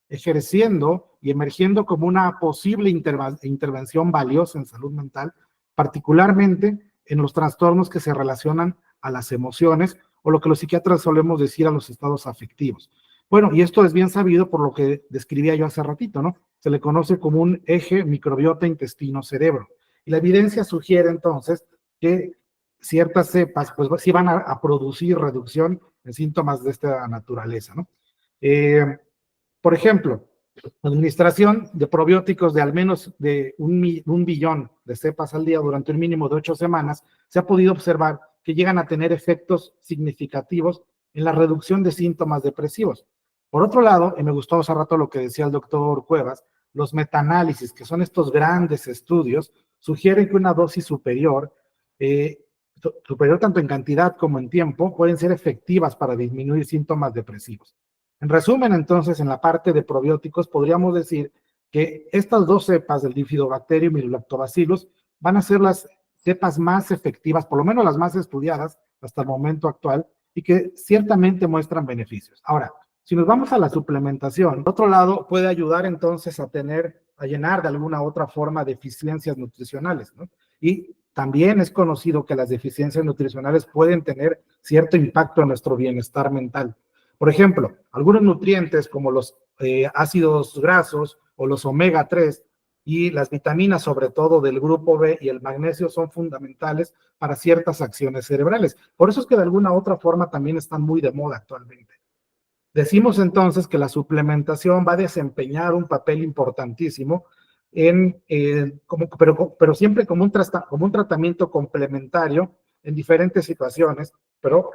ejerciendo y emergiendo como una posible intervención valiosa en salud mental, particularmente en los trastornos que se relacionan a las emociones o lo que los psiquiatras solemos decir a los estados afectivos. Bueno, y esto es bien sabido por lo que describía yo hace ratito, ¿no? Se le conoce como un eje microbiota intestino-cerebro. Y la evidencia sugiere entonces que ciertas cepas, pues sí van a producir reducción en síntomas de esta naturaleza, ¿no? Por ejemplo, la administración de probióticos de al menos de un billón de cepas al día durante un mínimo de 8 semanas, se ha podido observar que llegan a tener efectos significativos en la reducción de síntomas depresivos. Por otro lado, y me gustó hace rato lo que decía el doctor Cuevas, los metaanálisis, que son estos grandes estudios, sugieren que una dosis superior tanto en cantidad como en tiempo, pueden ser efectivas para disminuir síntomas depresivos. En resumen, entonces, en la parte de probióticos, podríamos decir que estas dos cepas del Bifidobacterium y el Lactobacillus van a ser las cepas más efectivas, por lo menos las más estudiadas hasta el momento actual, y que ciertamente muestran beneficios. Ahora, si nos vamos a la suplementación, por otro lado, puede ayudar entonces a llenar de alguna otra forma deficiencias nutricionales, ¿no? Y también es conocido que las deficiencias nutricionales pueden tener cierto impacto en nuestro bienestar mental. Por ejemplo, algunos nutrientes como los ácidos grasos o los omega 3 y las vitaminas, sobre todo del grupo B y el magnesio, son fundamentales para ciertas acciones cerebrales. Por eso es que de alguna otra forma también están muy de moda actualmente. Decimos entonces que la suplementación va a desempeñar un papel importantísimo pero siempre como un tratamiento complementario en diferentes situaciones, pero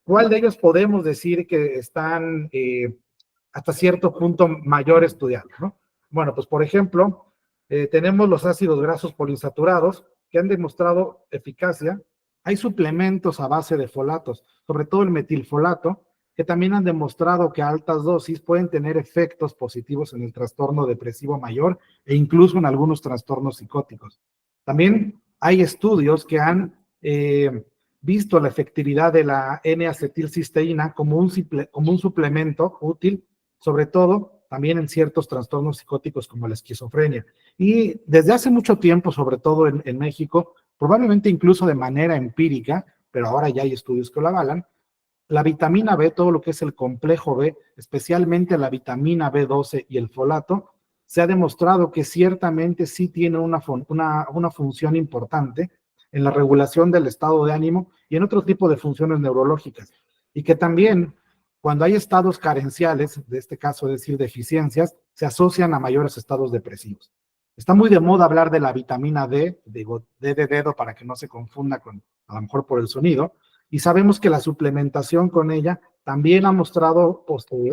¿cuál de ellos podemos decir que están hasta cierto punto mayor estudiados, ¿no? Bueno, pues por ejemplo, tenemos los ácidos grasos poliinsaturados que han demostrado eficacia. Hay suplementos a base de folatos, sobre todo el metilfolato, que también han demostrado que a altas dosis pueden tener efectos positivos en el trastorno depresivo mayor e incluso en algunos trastornos psicóticos. También hay estudios que han visto la efectividad de la N-acetilcisteína como un suplemento útil, sobre todo también en ciertos trastornos psicóticos como la esquizofrenia. Y desde hace mucho tiempo, sobre todo en México, probablemente incluso de manera empírica, pero ahora ya hay estudios que lo avalan, la vitamina B, todo lo que es el complejo B, especialmente la vitamina B12 y el folato, se ha demostrado que ciertamente sí tiene una función importante en la regulación del estado de ánimo y en otro tipo de funciones neurológicas. Y que también, cuando hay estados carenciales, de este caso es decir, deficiencias, se asocian a mayores estados depresivos. Está muy de moda hablar de la vitamina D, digo D de dedo para que no se confunda con, a lo mejor por el sonido, y sabemos que la suplementación con ella también ha mostrado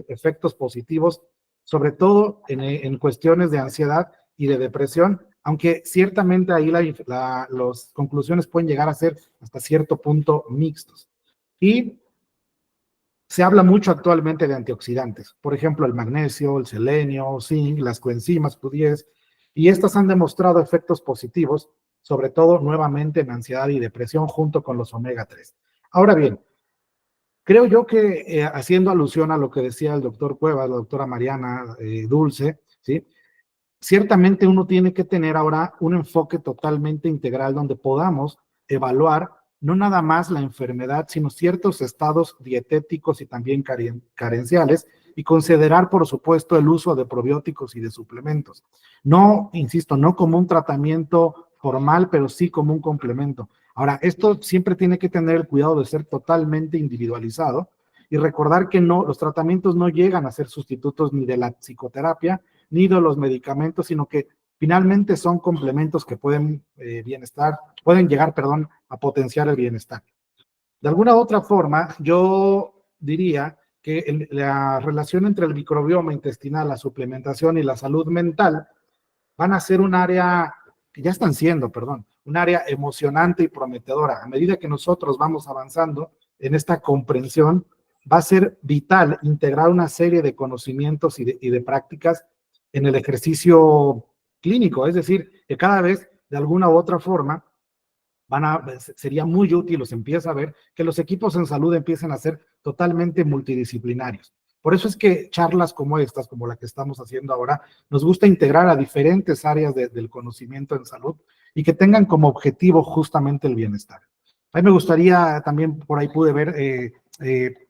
efectos positivos, sobre todo en cuestiones de ansiedad y de depresión, aunque ciertamente ahí las conclusiones pueden llegar a ser hasta cierto punto mixtos. Y Se habla mucho actualmente de antioxidantes, por ejemplo, el magnesio, el selenio, zinc, las coenzimas Q10, y estas han demostrado efectos positivos, sobre todo nuevamente en ansiedad y depresión junto con los omega 3. Ahora bien, creo yo que haciendo alusión a lo que decía el doctor Cuevas, la doctora Mariana Dulce, ¿sí? Ciertamente uno tiene que tener ahora un enfoque totalmente integral donde podamos evaluar no nada más la enfermedad, sino ciertos estados dietéticos y también carenciales y considerar, por supuesto, el uso de probióticos y de suplementos. No, insisto, no como un tratamiento formal, pero sí como un complemento. Ahora, esto siempre tiene que tener el cuidado de ser totalmente individualizado y recordar que no, los tratamientos no llegan a ser sustitutos ni de la psicoterapia, ni de los medicamentos, sino que finalmente son complementos que pueden pueden llegar, perdón, a potenciar el bienestar. De alguna otra forma, yo diría que la relación entre el microbioma intestinal, la suplementación y la salud mental van a ser un área, que ya están siendo, perdón, un área emocionante y prometedora. A medida que nosotros vamos avanzando en esta comprensión, va a ser vital integrar una serie de conocimientos y de prácticas en el ejercicio clínico, es decir, que cada vez de alguna u otra forma sería muy útil, o se empieza a ver, que los equipos en salud empiecen a ser totalmente multidisciplinarios. Por eso es que charlas como estas, como la que estamos haciendo ahora, nos gusta integrar a diferentes áreas del conocimiento en salud y que tengan como objetivo justamente el bienestar. A mí me gustaría, también por ahí pude ver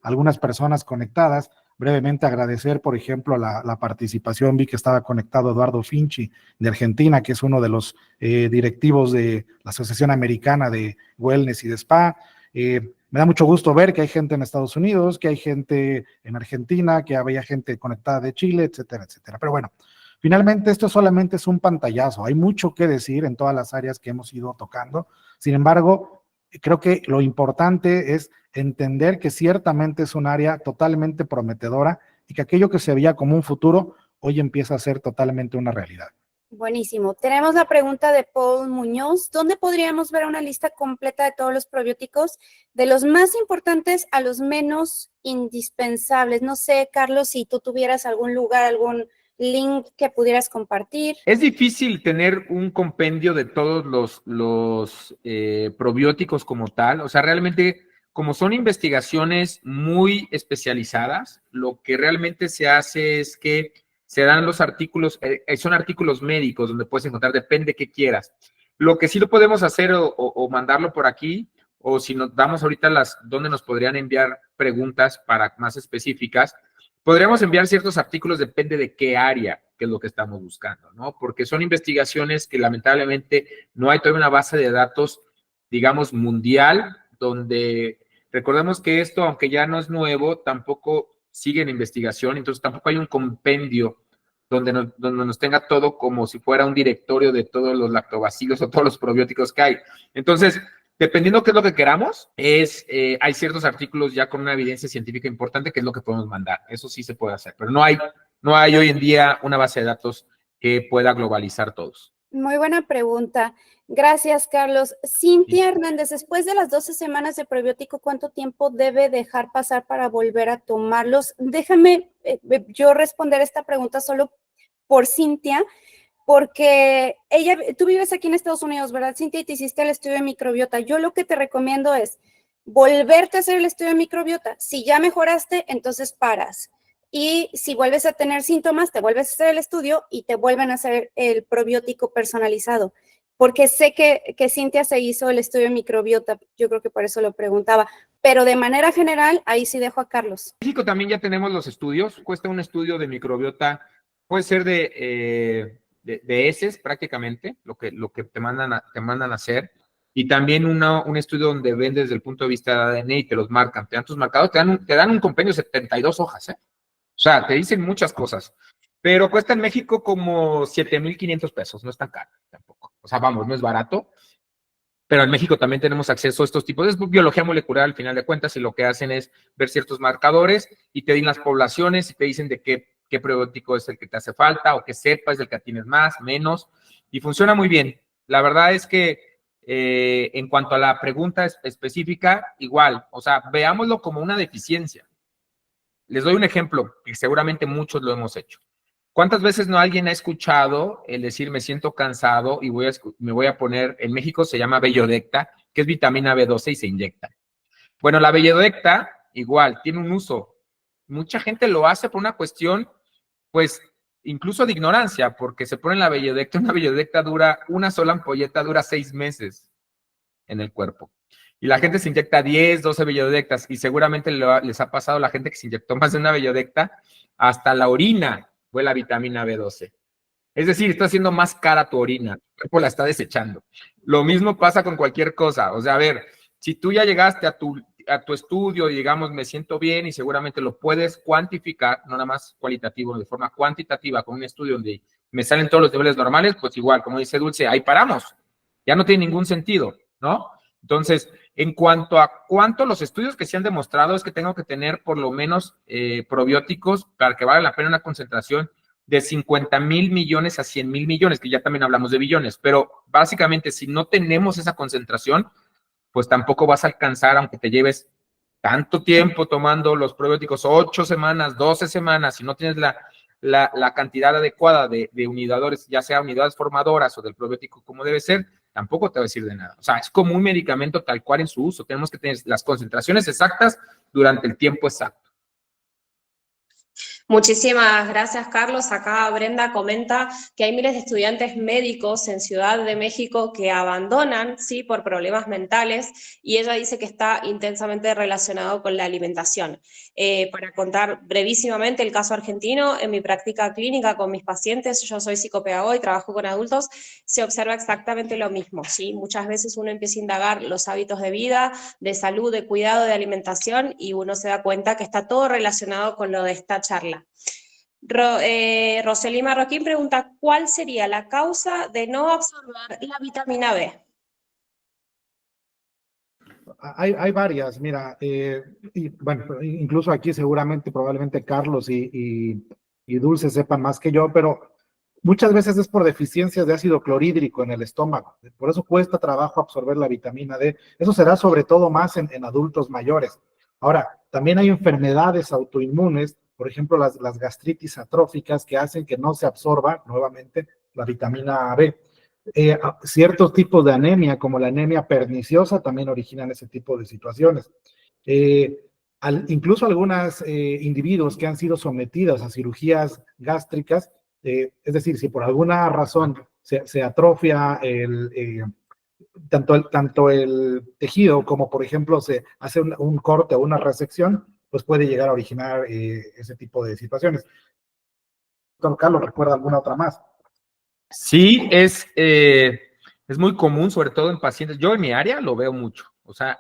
algunas personas conectadas, brevemente agradecer, por ejemplo, la participación, vi que estaba conectado Eduardo Finchi de Argentina, que es uno de los directivos de la Asociación Americana de Wellness y de Spa. Me da mucho gusto ver que hay gente en Estados Unidos, que hay gente en Argentina, que había gente conectada de Chile, etcétera, etcétera. Pero bueno, finalmente esto solamente es un pantallazo. Hay mucho que decir en todas las áreas que hemos ido tocando. Sin embargo, creo que lo importante es entender que ciertamente es un área totalmente prometedora y que aquello que se veía como un futuro hoy empieza a ser totalmente una realidad. Buenísimo. Tenemos la pregunta de Paul Muñoz. ¿Dónde podríamos ver una lista completa de todos los probióticos, de los más importantes a los menos indispensables? No sé, Carlos, si tú tuvieras algún lugar, algún link que pudieras compartir. Es difícil tener un compendio de todos los probióticos como tal. O sea, realmente, como son investigaciones muy especializadas, lo que realmente se hace es que se dan los artículos, son artículos médicos donde puedes encontrar, depende de qué quieras. Lo que sí lo podemos hacer o mandarlo por aquí, o si nos damos ahorita donde nos podrían enviar preguntas para más específicas, podríamos enviar ciertos artículos, depende de qué área, que es lo que estamos buscando, ¿no? Porque son investigaciones que lamentablemente no hay todavía una base de datos, digamos, mundial, donde recordemos que esto, aunque ya no es nuevo, tampoco sigue en investigación, entonces tampoco hay un compendio donde nos tenga todo como si fuera un directorio de todos los lactobacilos o todos los probióticos que hay. Entonces, dependiendo qué es lo que queramos, hay ciertos artículos ya con una evidencia científica importante que es lo que podemos mandar. Eso sí se puede hacer, pero no hay hoy en día una base de datos que pueda globalizar todos. Muy buena pregunta. Gracias, Carlos. Cintia Hernández, después de las 12 semanas de probiótico, ¿cuánto tiempo debe dejar pasar para volver a tomarlos? Déjame yo responder esta pregunta solo por Cintia, porque tú vives aquí en Estados Unidos, ¿verdad, Cintia? Y te hiciste el estudio de microbiota. Yo lo que te recomiendo es volverte a hacer el estudio de microbiota. Si ya mejoraste, entonces paras. Y si vuelves a tener síntomas, te vuelves a hacer el estudio y te vuelven a hacer el probiótico personalizado. Porque sé que Cintia se hizo el estudio de microbiota, yo creo que por eso lo preguntaba. Pero de manera general, ahí sí dejo a Carlos. En México también ya tenemos los estudios. Cuesta un estudio de microbiota, puede ser de heces prácticamente, lo que te mandan a hacer. Y también un estudio donde ven desde el punto de vista de ADN y te los marcan. Te dan tus marcados, te dan un compendio de 72 hojas, ¿eh? O sea, te dicen muchas cosas, pero cuesta en México como 7,500 pesos, no es tan caro tampoco. O sea, vamos, no es barato, pero en México también tenemos acceso a estos tipos. Es biología molecular al final de cuentas y lo que hacen es ver ciertos marcadores y te dan las poblaciones y te dicen de qué probiótico es el que te hace falta o qué cepa es el que tienes más, menos, y funciona muy bien. La verdad es que en cuanto a la pregunta específica, igual, o sea, veámoslo como una deficiencia. les doy un ejemplo, que seguramente muchos lo hemos hecho. ¿Cuántas veces no alguien ha escuchado el decir me siento cansado y me voy a poner, en México se llama Bellodecta, que es vitamina B12 y se inyecta? Bueno, la Bellodecta igual tiene un uso. Mucha gente lo hace por una cuestión, pues, incluso de ignorancia, porque se pone la Bellodecta, una Bellodecta dura, una sola ampolleta dura 6 meses en el cuerpo. Y la gente se inyecta 10, 12 Bellodectas, y seguramente les ha pasado a la gente que se inyectó más de una Bellodecta, hasta la orina fue la vitamina B12. Es decir, está haciendo más cara tu orina, tu cuerpo la está desechando. Lo mismo pasa con cualquier cosa. O sea, a ver, si tú ya llegaste a tu estudio y digamos, me siento bien y seguramente lo puedes cuantificar, no nada más cualitativo, de forma cuantitativa, con un estudio donde me salen todos los niveles normales, pues igual, como dice Dulce, ahí paramos. Ya no tiene ningún sentido, ¿no? Entonces, en cuanto a cuánto, los estudios que se han demostrado es que tengo que tener por lo menos probióticos para que valga la pena una concentración de 50,000 millones a 100,000 millones, que ya también hablamos de billones, pero básicamente si no tenemos esa concentración, pues tampoco vas a alcanzar, aunque te lleves tanto tiempo tomando los probióticos, 8 semanas, 12 semanas, si no tienes la cantidad adecuada de unidades, ya sea unidades formadoras o del probiótico como debe ser, tampoco te va a decir de nada. O sea, es como un medicamento tal cual en su uso. Tenemos que tener las concentraciones exactas durante el tiempo exacto. Muchísimas gracias, Carlos. Acá Brenda comenta que hay miles de estudiantes médicos en Ciudad de México que abandonan, sí, por problemas mentales, y ella dice que está intensamente relacionado con la alimentación. Para contar brevísimamente el caso argentino, en mi práctica clínica con mis pacientes, yo soy psicopedagoga y trabajo con adultos, se observa exactamente lo mismo, ¿sí? Muchas veces uno empieza a indagar los hábitos de vida, de salud, de cuidado, de alimentación, y uno se da cuenta que está todo relacionado con lo de esta charla. Rosely Marroquín pregunta, ¿cuál sería la causa de no absorber la vitamina B? Hay varias, mira, y bueno, incluso aquí seguramente, probablemente Carlos y Dulce sepan más que yo, pero muchas veces es por deficiencias de ácido clorhídrico en el estómago, por eso cuesta trabajo absorber la vitamina D. Eso será sobre todo más en adultos mayores. Ahora, también hay enfermedades autoinmunes, por ejemplo, las gastritis atróficas que hacen que no se absorba nuevamente la vitamina B. Ciertos tipos de anemia, como la anemia perniciosa, también originan ese tipo de situaciones. Incluso algunos individuos que han sido sometidos a cirugías gástricas, es decir, si por alguna razón se atrofia tanto el tejido como, por ejemplo, se hace un corte o una resección, pues puede llegar a originar ese tipo de situaciones. Doctor Carlos, ¿recuerda alguna otra más? Sí, es muy común, sobre todo en pacientes. Yo en mi área lo veo mucho. O sea,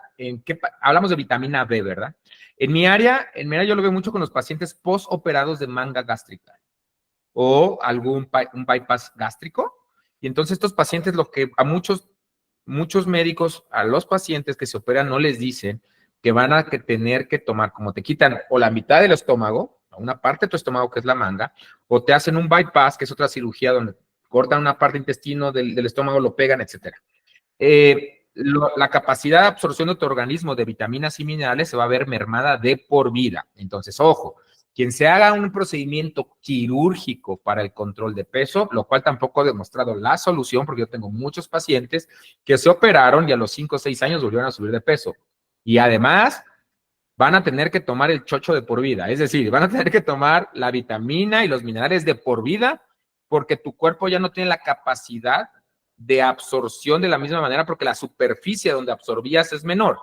hablamos de vitamina B, ¿verdad? En mi área yo lo veo mucho con los pacientes postoperados de manga gástrica o un bypass gástrico. Y entonces estos pacientes, lo que a muchos médicos, a los pacientes que se operan no les dicen que van a tener que tomar, como te quitan o la mitad del estómago, una parte de tu estómago que es la manga, o te hacen un bypass, que es otra cirugía donde cortan una parte del intestino del estómago, lo pegan, etcétera. La capacidad de absorción de tu organismo de vitaminas y minerales se va a ver mermada de por vida. Entonces, ojo, quien se haga un procedimiento quirúrgico para el control de peso, lo cual tampoco ha demostrado la solución, porque yo tengo muchos pacientes que se operaron y a los 5 o 6 años volvieron a subir de peso. Y además, van a tener que tomar el chocho de por vida. Es decir, van a tener que tomar la vitamina y los minerales de por vida, porque tu cuerpo ya no tiene la capacidad de absorción de la misma manera, porque la superficie donde absorbías es menor.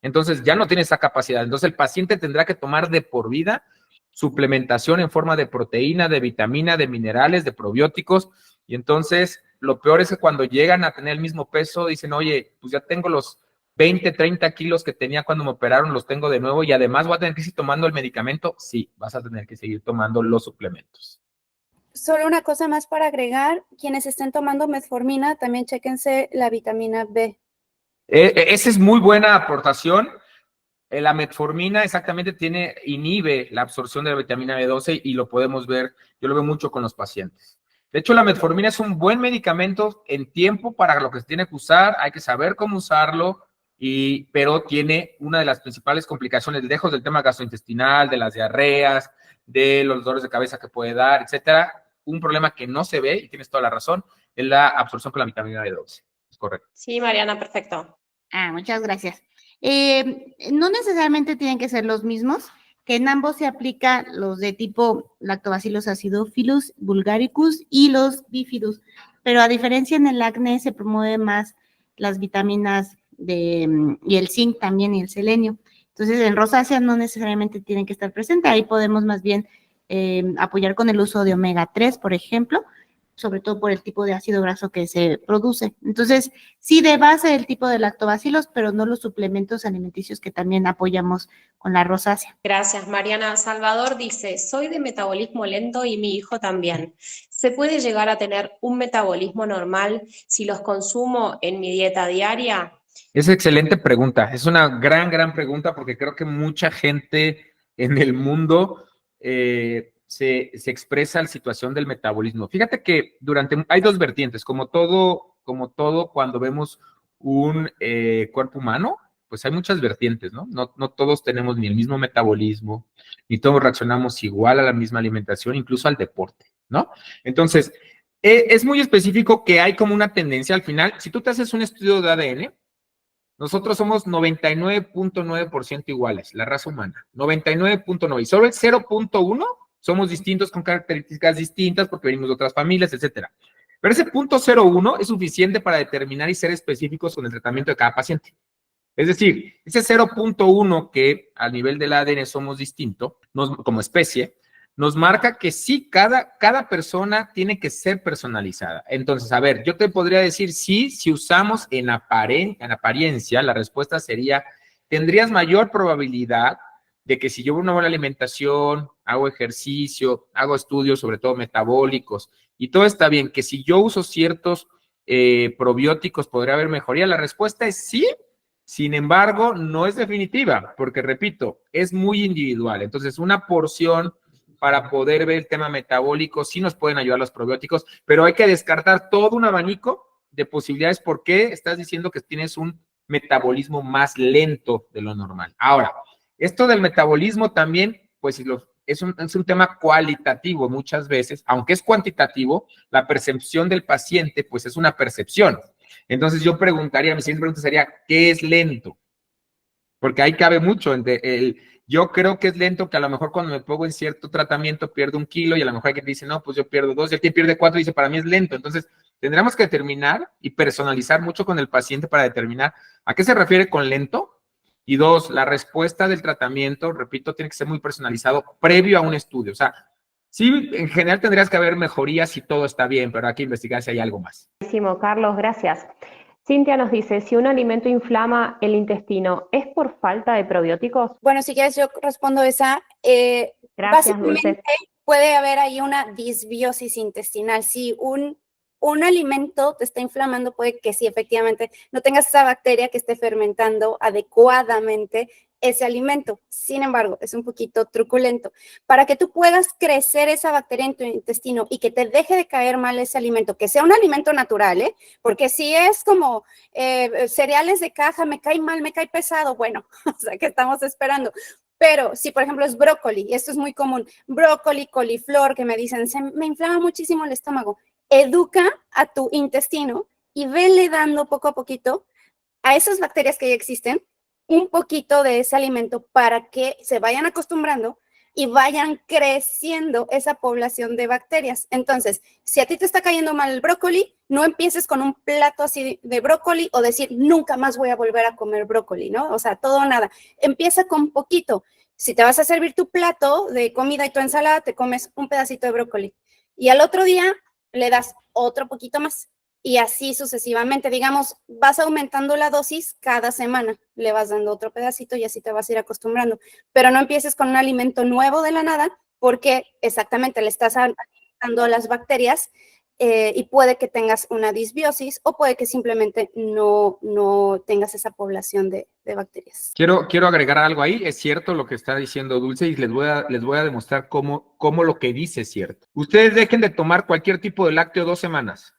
Entonces ya no tiene esa capacidad. Entonces el paciente tendrá que tomar de por vida suplementación en forma de proteína, de vitamina, de minerales, de probióticos. Y entonces lo peor es que cuando llegan a tener el mismo peso, dicen, oye, pues ya tengo los 20, 30 kilos que tenía cuando me operaron, los tengo de nuevo y además voy a tener que seguir tomando el medicamento. Sí, vas a tener que seguir tomando los suplementos. Solo una cosa más para agregar, quienes estén tomando metformina, también chéquense la vitamina B. Esa es muy buena aportación. La metformina exactamente inhibe la absorción de la vitamina B12 y lo podemos ver, yo lo veo mucho con los pacientes. De hecho, la metformina es un buen medicamento en tiempo para lo que se tiene que usar, hay que saber cómo usarlo, pero tiene una de las principales complicaciones, lejos del tema gastrointestinal, de las diarreas, de los dolores de cabeza que puede dar, etcétera. Un problema que no se ve, y tienes toda la razón, es la absorción con la vitamina B12. Es correcto. Sí, Mariana, perfecto. Muchas gracias. No necesariamente tienen que ser los mismos, que en ambos se aplica los de tipo Lactobacillus acidophilus vulgaricus y los bifidus, pero a diferencia en el acné se promueve más las vitaminas y el zinc también y el selenio. Entonces en rosácea no necesariamente tienen que estar presentes, ahí podemos más bien apoyar con el uso de omega 3, por ejemplo, sobre todo por el tipo de ácido graso que se produce. Entonces, sí de base el tipo de lactobacilos, pero no los suplementos alimenticios que también apoyamos con la rosácea. Gracias, Mariana. Salvador dice, soy de metabolismo lento y mi hijo también. ¿Se puede llegar a tener un metabolismo normal si los consumo en mi dieta diaria? Es excelente pregunta. Es una gran pregunta porque creo que mucha gente en el mundo se expresa la situación del metabolismo. Fíjate que hay dos vertientes, como todo cuando vemos un cuerpo humano, pues hay muchas vertientes, ¿no? No todos tenemos ni el mismo metabolismo, ni todos reaccionamos igual a la misma alimentación, incluso al deporte, ¿no? Entonces, es muy específico que hay como una tendencia al final, si tú te haces un estudio de ADN, nosotros somos 99.9% iguales, la raza humana, 99.9%, y solo el 0.1% somos distintos con características distintas porque venimos de otras familias, etcétera. Pero ese 0.01 es suficiente para determinar y ser específicos con el tratamiento de cada paciente. Es decir, ese 0.1 que a nivel del ADN somos distintos, como especie, nos marca que sí, cada persona tiene que ser personalizada. Entonces, a ver, yo te podría decir, sí, si usamos en apariencia, la respuesta sería, tendrías mayor probabilidad de que si yo una buena alimentación, hago ejercicio, hago estudios, sobre todo metabólicos, y todo está bien, que si yo uso ciertos probióticos podría haber mejoría. La respuesta es sí. Sin embargo, no es definitiva, porque repito, es muy individual. Entonces, una porción para poder ver el tema metabólico, sí nos pueden ayudar los probióticos, pero hay que descartar todo un abanico de posibilidades porque estás diciendo que tienes un metabolismo más lento de lo normal. Ahora, esto del metabolismo también, pues es un tema cualitativo muchas veces, aunque es cuantitativo, la percepción del paciente, pues es una percepción. Entonces yo preguntaría, mi siguiente pregunta sería, ¿qué es lento? Porque ahí cabe mucho. Yo creo que es lento, que a lo mejor cuando me pongo en cierto tratamiento pierdo 1 kilo y a lo mejor hay quien dice, no, pues yo pierdo 2, y el que pierde 4 dice, para mí es lento. Entonces tendremos que determinar y personalizar mucho con el paciente para determinar a qué se refiere con lento. Y 2, la respuesta del tratamiento, repito, tiene que ser muy personalizado previo a un estudio. O sea, sí, en general tendrías que haber mejorías si todo está bien, pero hay que investigar si hay algo más. Buenísimo, Carlos, gracias. Cintia nos dice, si un alimento inflama el intestino, ¿es por falta de probióticos? Bueno, si quieres yo respondo esa. Gracias, Básicamente Dulce. puede haber ahí una disbiosis intestinal. Si un alimento te está inflamando, puede que sí, efectivamente, no tengas esa bacteria que esté fermentando adecuadamente ese alimento. Sin embargo, es un poquito truculento. Para que tú puedas crecer esa bacteria en tu intestino y que te deje de caer mal ese alimento, que sea un alimento natural, ¿eh? Porque si es como cereales de caja, me cae mal, me cae pesado, bueno, o sea, ¿qué estamos esperando? Pero si, por ejemplo, es brócoli, y esto es muy común, brócoli, coliflor, que me dicen, me inflama muchísimo el estómago, educa a tu intestino y vele dando poco a poquito a esas bacterias que ya existen un poquito de ese alimento para que se vayan acostumbrando y vayan creciendo esa población de bacterias. Entonces, si a ti te está cayendo mal el brócoli, no empieces con un plato así de brócoli o decir, nunca más voy a volver a comer brócoli, ¿no? O sea, todo o nada. Empieza con poquito. Si te vas a servir tu plato de comida y tu ensalada, te comes un pedacito de brócoli. Y al otro día le das otro poquito más. Y así sucesivamente, digamos, vas aumentando la dosis cada semana, le vas dando otro pedacito y así te vas a ir acostumbrando. Pero no empieces con un alimento nuevo de la nada porque exactamente le estás alimentando a las bacterias y puede que tengas una disbiosis o puede que simplemente no tengas esa población de bacterias. Quiero agregar algo ahí. Es cierto lo que está diciendo Dulce y les voy a demostrar cómo lo que dice es cierto. Ustedes dejen de tomar cualquier tipo de lácteo 2 semanas.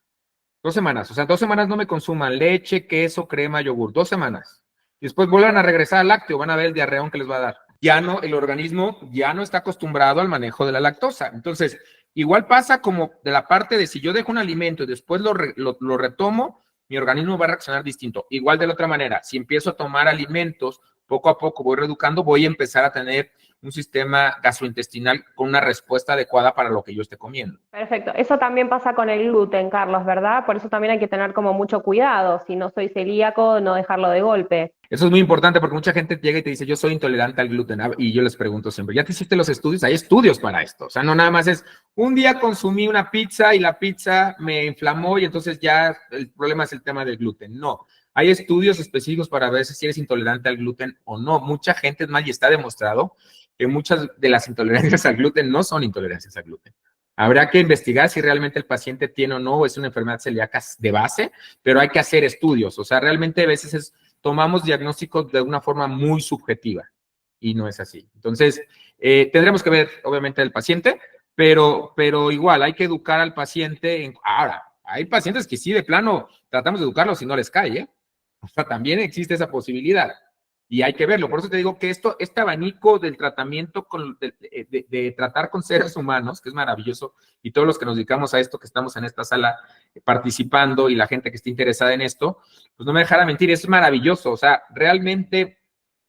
2 semanas, o sea, 2 semanas no me consuman leche, queso, crema, yogur, 2 semanas. y después vuelvan a regresar al lácteo, van a ver el diarreón que les va a dar. Ya no, el organismo ya no está acostumbrado al manejo de la lactosa. Entonces, igual pasa como de la parte de si yo dejo un alimento y después lo retomo, mi organismo va a reaccionar distinto. Igual de la otra manera, si empiezo a tomar alimentos, poco a poco voy reeducando, voy a empezar a tener un sistema gastrointestinal con una respuesta adecuada para lo que yo esté comiendo. Perfecto. Eso también pasa con el gluten, Carlos, ¿verdad? Por eso también hay que tener como mucho cuidado. Si no soy celíaco, no dejarlo de golpe. Eso es muy importante porque mucha gente llega y te dice, yo soy intolerante al gluten. Y yo les pregunto siempre, ¿ya te hiciste los estudios? Hay estudios para esto. O sea, no nada más es, un día consumí una pizza y la pizza me inflamó y entonces ya el problema es el tema del gluten. No, hay estudios específicos para ver si eres intolerante al gluten o no. Mucha gente, es más, y está demostrado que muchas de las intolerancias al gluten no son intolerancias al gluten. Habrá que investigar si realmente el paciente tiene o no, o es una enfermedad celíaca de base, pero hay que hacer estudios. O sea, realmente a veces tomamos diagnósticos de una forma muy subjetiva y no es así. Entonces, tendremos que ver, obviamente, el paciente, pero igual hay que educar al paciente. Ahora, hay pacientes que sí, de plano, tratamos de educarlos y no les cae, ¿eh? O sea, también existe esa posibilidad. Y hay que verlo. Por eso te digo que este abanico del tratamiento, de tratar con seres humanos, que es maravilloso, y todos los que nos dedicamos a esto, que estamos en esta sala participando y la gente que esté interesada en esto, pues no me dejará mentir, es maravilloso. O sea, realmente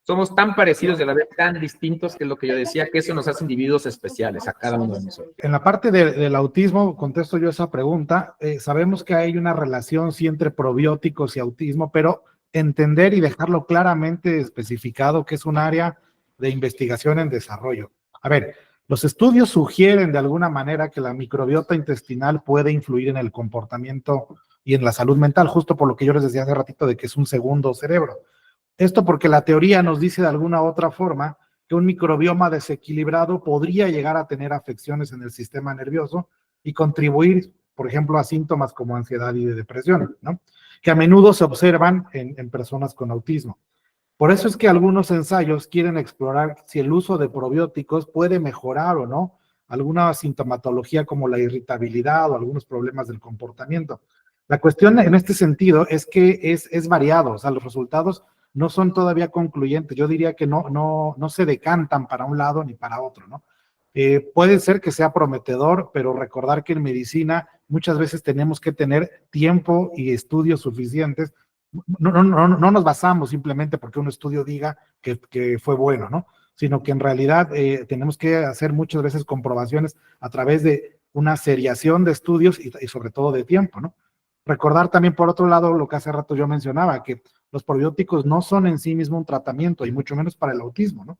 somos tan parecidos y a la vez tan distintos, que es lo que yo decía, que eso nos hace individuos especiales a cada uno de nosotros. En la parte del autismo, contesto yo esa pregunta, sabemos que hay una relación sí entre probióticos y autismo, pero entender y dejarlo claramente especificado que es un área de investigación en desarrollo. A ver, los estudios sugieren de alguna manera que la microbiota intestinal puede influir en el comportamiento y en la salud mental, justo por lo que yo les decía hace ratito de que es un segundo cerebro. Esto porque la teoría nos dice de alguna otra forma que un microbioma desequilibrado podría llegar a tener afecciones en el sistema nervioso y contribuir, por ejemplo, a síntomas como ansiedad y depresión, ¿no? Que a menudo se observan en personas con autismo. Por eso es que algunos ensayos quieren explorar si el uso de probióticos puede mejorar o no alguna sintomatología como la irritabilidad o algunos problemas del comportamiento. La cuestión en este sentido es que es variado, o sea, los resultados no son todavía concluyentes. Yo diría que no se decantan para un lado ni para otro, ¿no? Puede ser que sea prometedor, pero recordar que en medicina muchas veces tenemos que tener tiempo y estudios suficientes. No nos basamos simplemente porque un estudio diga que fue bueno, ¿no? Sino que en realidad tenemos que hacer muchas veces comprobaciones a través de una seriación de estudios y sobre todo de tiempo, ¿no? Recordar también, por otro lado, lo que hace rato yo mencionaba, que los probióticos no son en sí mismo un tratamiento, y mucho menos para el autismo, ¿no?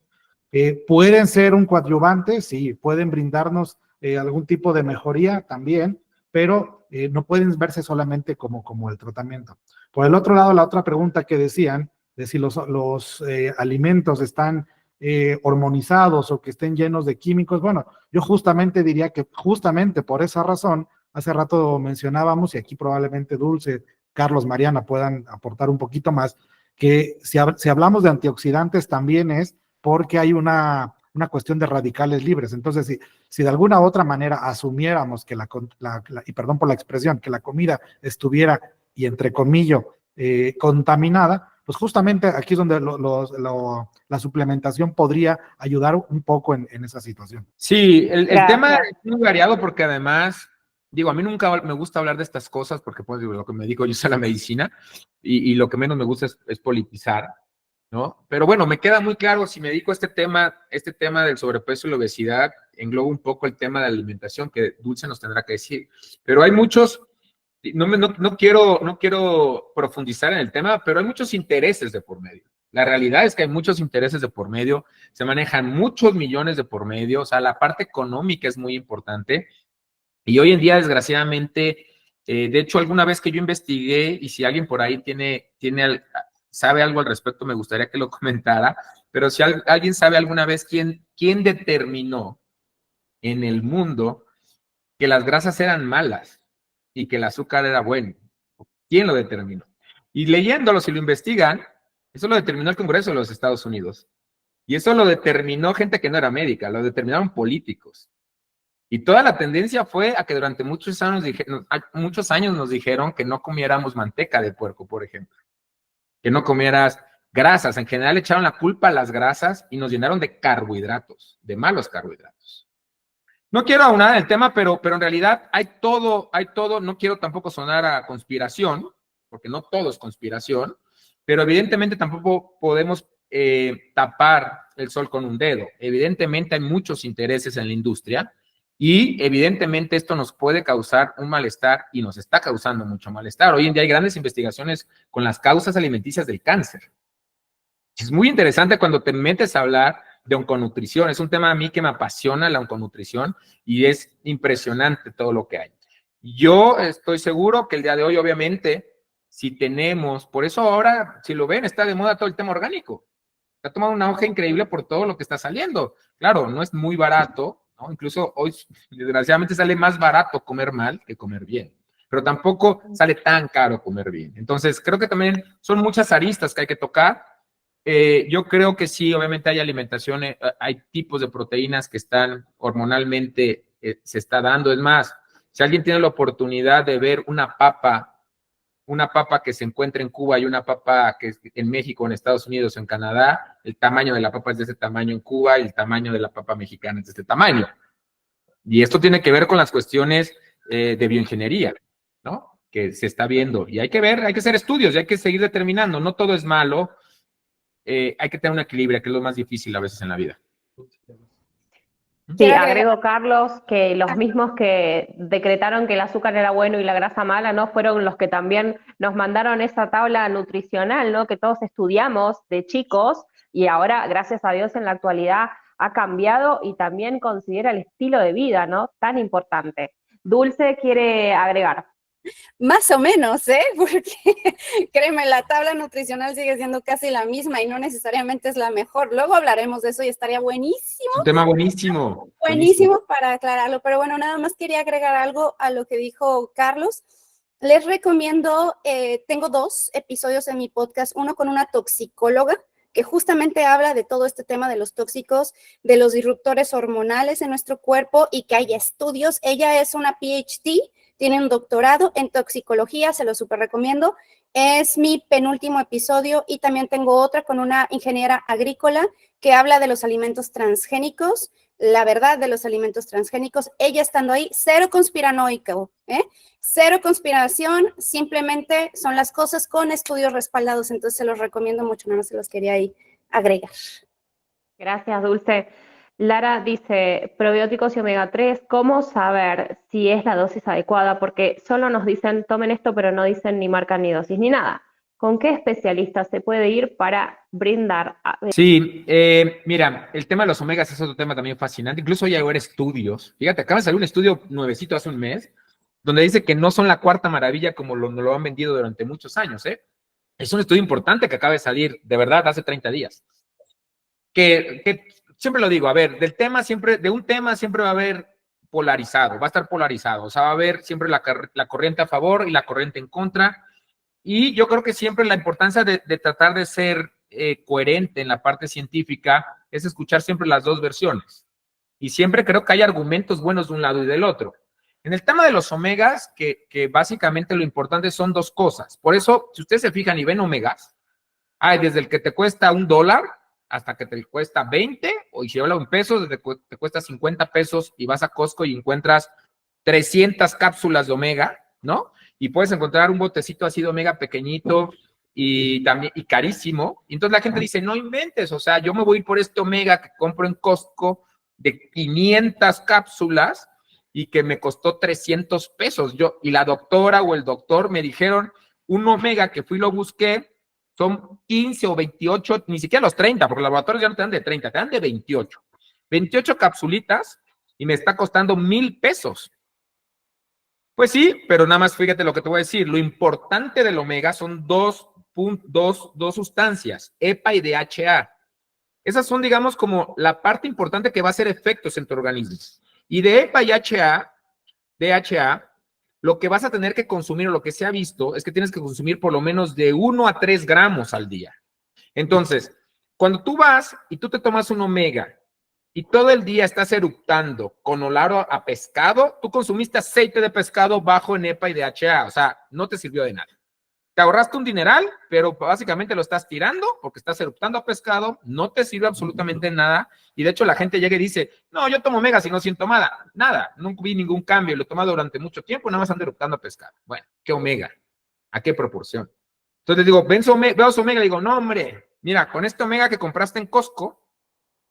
Pueden ser un coadyuvante, sí, pueden brindarnos algún tipo de mejoría también, pero no pueden verse solamente como el tratamiento. Por el otro lado, la otra pregunta que decían, de si los alimentos están hormonizados o que estén llenos de químicos, bueno, yo justamente diría que justamente por esa razón, hace rato mencionábamos, y aquí probablemente Dulce, Carlos, Mariana puedan aportar un poquito más, que si hablamos de antioxidantes también es porque hay una cuestión de radicales libres. Entonces, si de alguna u otra manera asumiéramos que y perdón por la expresión, que la comida estuviera, y entre comillas, contaminada, pues justamente aquí es donde la suplementación podría ayudar un poco en esa situación. Sí, el tema es muy variado porque además, digo, a mí nunca me gusta hablar de estas cosas porque pues digo, lo que me dedico yo es a la medicina y lo que menos me gusta es politizar, ¿no? Pero bueno, me queda muy claro, si me dedico a este tema del sobrepeso y la obesidad, engloba un poco el tema de la alimentación, que Dulce nos tendrá que decir. Pero hay muchos, no quiero profundizar en el tema, pero hay muchos intereses de por medio. La realidad es que hay muchos intereses de por medio, se manejan muchos millones de por medio, o sea, la parte económica es muy importante. Y hoy en día, desgraciadamente, de hecho, alguna vez que yo investigué, y si alguien por ahí sabe algo al respecto, me gustaría que lo comentara, pero si alguien sabe alguna vez quién determinó en el mundo que las grasas eran malas y que el azúcar era bueno, ¿quién lo determinó? Y leyéndolo, si lo investigan, eso lo determinó el Congreso de los Estados Unidos. Y eso lo determinó gente que no era médica, lo determinaron políticos. Y toda la tendencia fue a que durante muchos años nos dijeron que no comiéramos manteca de puerco, por ejemplo. Que no comieras Grasas, en general echaron la culpa a las grasas y nos llenaron de carbohidratos, de malos carbohidratos. No quiero aunar el tema, pero en realidad hay todo, no quiero tampoco sonar a conspiración, porque no todo es conspiración, pero evidentemente tampoco podemos tapar el sol con un dedo. Evidentemente hay muchos intereses en la industria y evidentemente esto nos puede causar un malestar y nos está causando mucho malestar. Hoy en día hay grandes investigaciones con las causas alimenticias del cáncer. Es muy interesante cuando te metes a hablar de onconutrición. Es un tema a mí que me apasiona, la onconutrición, y es impresionante todo lo que hay. Yo estoy seguro que el día de hoy, obviamente, si tenemos, por eso ahora, si lo ven, está de moda todo el tema orgánico. Está tomando una hoja increíble por todo lo que está saliendo. Claro, no es muy barato, ¿no? Incluso hoy, desgraciadamente, sale más barato comer mal que comer bien. Pero tampoco sale tan caro comer bien. Entonces, creo que también son muchas aristas que hay que tocar. Yo creo que sí, obviamente hay alimentaciones, hay tipos de proteínas que están hormonalmente, se está dando. Es más, si alguien tiene la oportunidad de ver una papa que se encuentra en Cuba y una papa que es en México, en Estados Unidos, en Canadá, el tamaño de la papa es de ese tamaño en Cuba y el tamaño de la papa mexicana es de este tamaño. Y esto tiene que ver con las cuestiones de bioingeniería, ¿no? Que se está viendo. Y hay que ver, hay que hacer estudios y hay que seguir determinando. No todo es malo. Hay que tener un equilibrio, que es lo más difícil a veces en la vida. Sí, agrego, Carlos, que los mismos que decretaron que el azúcar era bueno y la grasa mala, ¿no? Fueron los que también nos mandaron esa tabla nutricional, ¿no? Que todos estudiamos de chicos y ahora, gracias a Dios, en la actualidad ha cambiado y también considera el estilo de vida, ¿no? Tan importante. Dulce quiere agregar. Más o menos, porque créeme, la tabla nutricional sigue siendo casi la misma y no necesariamente es la mejor. Luego hablaremos de eso y estaría buenísimo. Es un tema buenísimo. Buenísimo para aclararlo, pero bueno, nada más quería agregar algo a lo que dijo Carlos. Les recomiendo, tengo 2 episodios en mi podcast, uno con una toxicóloga que justamente habla de todo este tema de los tóxicos, de los disruptores hormonales en nuestro cuerpo y que hay estudios. Ella es una PhD, tiene un doctorado en toxicología, se lo súper recomiendo. Es mi penúltimo episodio y también tengo otra con una ingeniera agrícola que habla de los alimentos transgénicos, la verdad de los alimentos transgénicos. Ella estando ahí, cero conspiranoico, cero conspiración, simplemente son las cosas con estudios respaldados, entonces se los recomiendo mucho, nada más se los quería ahí agregar. Gracias, Dulce. Lara dice, probióticos y omega 3, ¿cómo saber si es la dosis adecuada? Porque solo nos dicen, tomen esto, pero no dicen ni marca ni dosis, ni nada. ¿Con qué especialista se puede ir para brindar? Sí, mira, el tema de los omegas es otro tema también fascinante. Incluso ya hay estudios. Fíjate, acaba de salir un estudio nuevecito hace un mes, donde dice que no son la cuarta maravilla como lo han vendido durante muchos años, Es un estudio importante que acaba de salir, de verdad, hace 30 días. Que siempre lo digo, a ver, de un tema siempre va a haber polarizado, va a estar polarizado, o sea, va a haber siempre la corriente a favor y la corriente en contra, y yo creo que siempre la importancia de tratar de ser coherente en la parte científica es escuchar siempre las dos versiones, y siempre creo que hay argumentos buenos de un lado y del otro. En el tema de los omegas, que básicamente lo importante son 2 cosas, por eso, si ustedes se fijan y ven omegas, hay desde el que te cuesta $1 hasta que te cuesta 20, o si hablo en pesos, desde que te cuesta 50 pesos y vas a Costco y encuentras 300 cápsulas de omega, ¿no? Y puedes encontrar un botecito así de omega pequeñito y también y carísimo. Y entonces la gente dice, no inventes, o sea, yo me voy a ir por este omega que compro en Costco de 500 cápsulas y que me costó 300 pesos. Y la doctora o el doctor me dijeron, un omega que fui y lo busqué, son 15 o 28, ni siquiera los 30, porque los laboratorios ya no te dan de 30, te dan de 28. 28 capsulitas y me está costando 1,000 pesos. Pues sí, pero nada más fíjate lo que te voy a decir. Lo importante del omega son dos sustancias, EPA y DHA. Esas son, digamos, como la parte importante que va a hacer efectos en tu organismo. Y de EPA y DHA, lo que vas a tener que consumir, o lo que se ha visto, es que tienes que consumir por lo menos de 1 a 3 gramos al día. Entonces, cuando tú vas y tú te tomas un omega y todo el día estás eructando con olor a pescado, tú consumiste aceite de pescado bajo en EPA y DHA, o sea, no te sirvió de nada. te ahorraste un dineral, pero básicamente lo estás tirando porque estás eructando a pescado, no te sirve absolutamente nada, y de hecho la gente llega y dice, no, yo tomo omega si no siento nada, nunca vi ningún cambio, lo he tomado durante mucho tiempo, nada más ando eructando a pescado. Bueno, ¿qué omega? ¿A qué proporción? Entonces digo, veo su omega, digo, no hombre, mira, con este omega que compraste en Costco,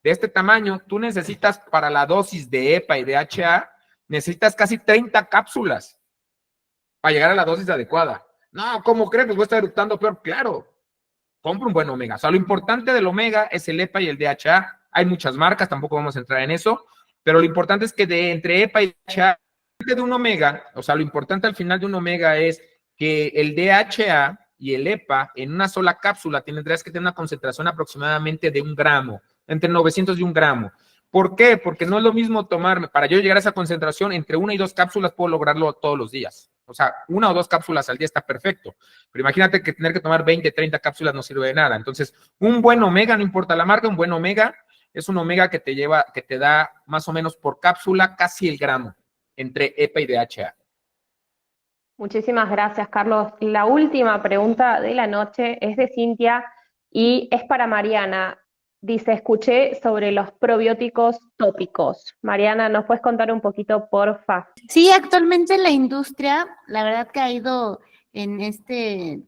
de este tamaño, tú necesitas para la dosis de EPA y de HA, necesitas casi 30 cápsulas para llegar a la dosis adecuada. No, ¿cómo crees? Pues voy a estar eructando peor. Claro, compra un buen omega. O sea, lo importante del omega es el EPA y el DHA. Hay muchas marcas, tampoco vamos a entrar en eso, pero lo importante es que entre EPA y DHA, de un omega, o sea, lo importante al final de un omega es que el DHA y el EPA en una sola cápsula tendrías que tener una concentración aproximadamente de 1 gramo, entre 900 y 1 gramo. ¿Por qué? Porque no es lo mismo tomarme, para yo llegar a esa concentración, entre 1 y 2 cápsulas puedo lograrlo todos los días. O sea, 1 o 2 cápsulas al día está perfecto. Pero imagínate que tener que tomar 20, 30 cápsulas no sirve de nada. Entonces, un buen omega, no importa la marca, un buen omega es un omega que te da más o menos por cápsula casi el gramo entre EPA y DHA. Muchísimas gracias, Carlos. La última pregunta de la noche es de Cintia y es para Mariana. Dice, escuché sobre los probióticos tópicos. Mariana, ¿nos puedes contar un poquito, porfa? Sí, actualmente la industria, la verdad que ha ido en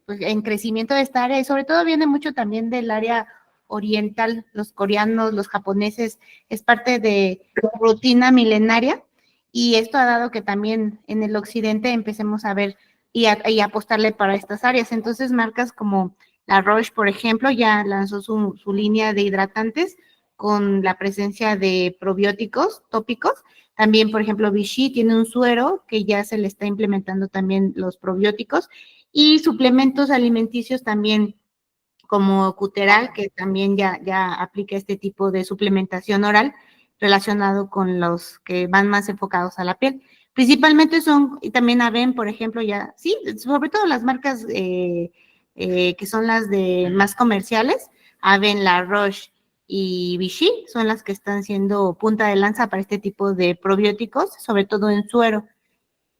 pues, en crecimiento de esta área, y sobre todo viene mucho también del área oriental, los coreanos, los japoneses, es parte de rutina milenaria, y esto ha dado que también en el occidente empecemos a ver y apostarle para estas áreas. Entonces, marcas como la Roche, por ejemplo, ya lanzó su línea de hidratantes con la presencia de probióticos tópicos. También, por ejemplo, Vichy tiene un suero que ya se le está implementando también los probióticos, y suplementos alimenticios también como Cuteral, que también ya aplica este tipo de suplementación oral relacionado con los que van más enfocados a la piel. Principalmente y también Aven, por ejemplo, sí, sobre todo las marcas que son las de más comerciales, Aven, La Roche y Vichy, son las que están siendo punta de lanza para este tipo de probióticos, sobre todo en suero,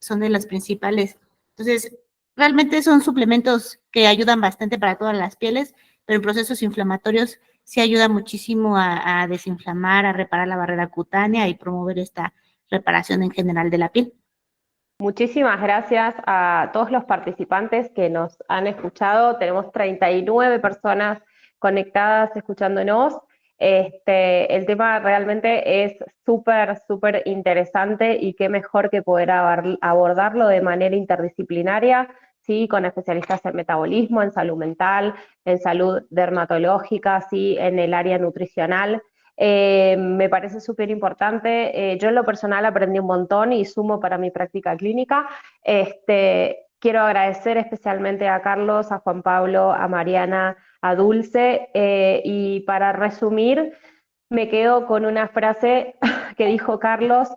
son de las principales. Entonces, realmente son suplementos que ayudan bastante para todas las pieles, pero en procesos inflamatorios sí ayuda muchísimo a desinflamar, a reparar la barrera cutánea y promover esta reparación en general de la piel. Muchísimas gracias a todos los participantes que nos han escuchado. Tenemos 39 personas conectadas escuchándonos. El tema realmente es súper, súper interesante, y qué mejor que poder abordarlo de manera interdisciplinaria, ¿sí? Con especialistas en metabolismo, en salud mental, en salud dermatológica, ¿sí? En el área nutricional. Me parece súper importante. Yo en lo personal aprendí un montón y sumo para mi práctica clínica. Quiero agradecer especialmente a Carlos, a Juan Pablo, a Mariana, a Dulce, y para resumir, me quedo con una frase que dijo Carlos,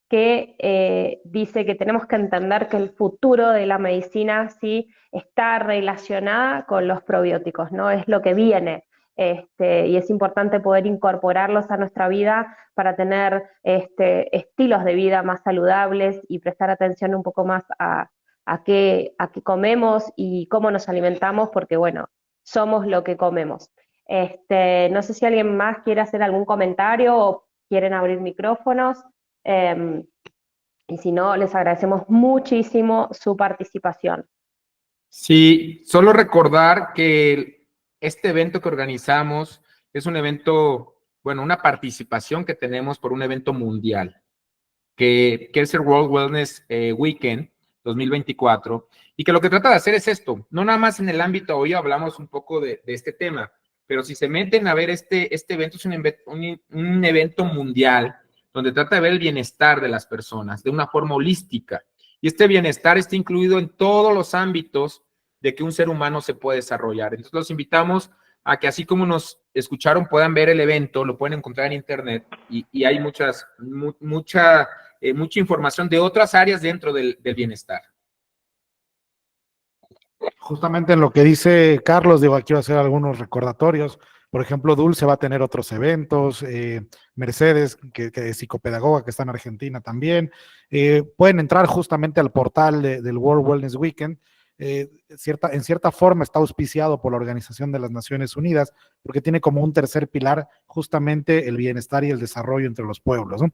que dice que tenemos que entender que el futuro de la medicina sí está relacionada con los probióticos, ¿no? Es lo que viene. Y es importante poder incorporarlos a nuestra vida para tener estilos de vida más saludables y prestar atención un poco más a qué comemos y cómo nos alimentamos, porque bueno, somos lo que comemos. No sé si alguien más quiere hacer algún comentario o quieren abrir micrófonos, y si no, les agradecemos muchísimo su participación. Sí, solo recordar que este evento que organizamos es un evento, bueno, una participación que tenemos por un evento mundial, que es el World Wellness Weekend 2024, y que lo que trata de hacer es esto, no nada más en el ámbito, hoy hablamos un poco de este tema, pero si se meten a ver este evento, es un evento mundial, donde trata de ver el bienestar de las personas de una forma holística, y este bienestar está incluido en todos los ámbitos de que un ser humano se puede desarrollar. Entonces los invitamos a que, así como nos escucharon, puedan ver el evento, lo pueden encontrar en internet, y hay mucha información de otras áreas dentro del bienestar. Justamente en lo que dice Carlos, digo, aquí voy a hacer algunos recordatorios. Por ejemplo, Dulce va a tener otros eventos, Mercedes, que es psicopedagoga, que está en Argentina también. Pueden entrar justamente al portal del World Wellness Weekend, en cierta forma está auspiciado por la Organización de las Naciones Unidas, porque tiene como un tercer pilar justamente el bienestar y el desarrollo entre los pueblos, ¿no?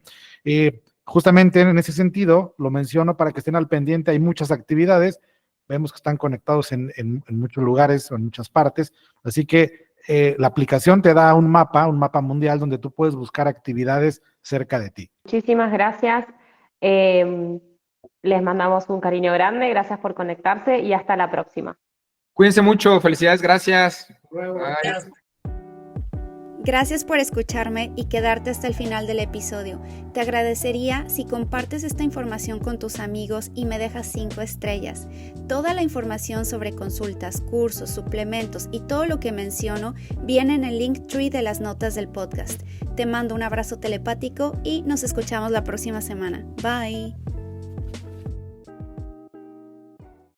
Justamente en ese sentido, lo menciono para que estén al pendiente, hay muchas actividades, vemos que están conectados en muchos lugares o en muchas partes, así que la aplicación te da un mapa mundial donde tú puedes buscar actividades cerca de ti. Muchísimas gracias. Les mandamos un cariño grande, gracias por conectarse y hasta la próxima. Cuídense mucho, felicidades, gracias. Bye. Gracias por escucharme y quedarte hasta el final del episodio. Te agradecería si compartes esta información con tus amigos y me dejas 5 estrellas. Toda la información sobre consultas, cursos, suplementos y todo lo que menciono viene en el Linktree de las notas del podcast. Te mando un abrazo telepático y nos escuchamos la próxima semana. Bye.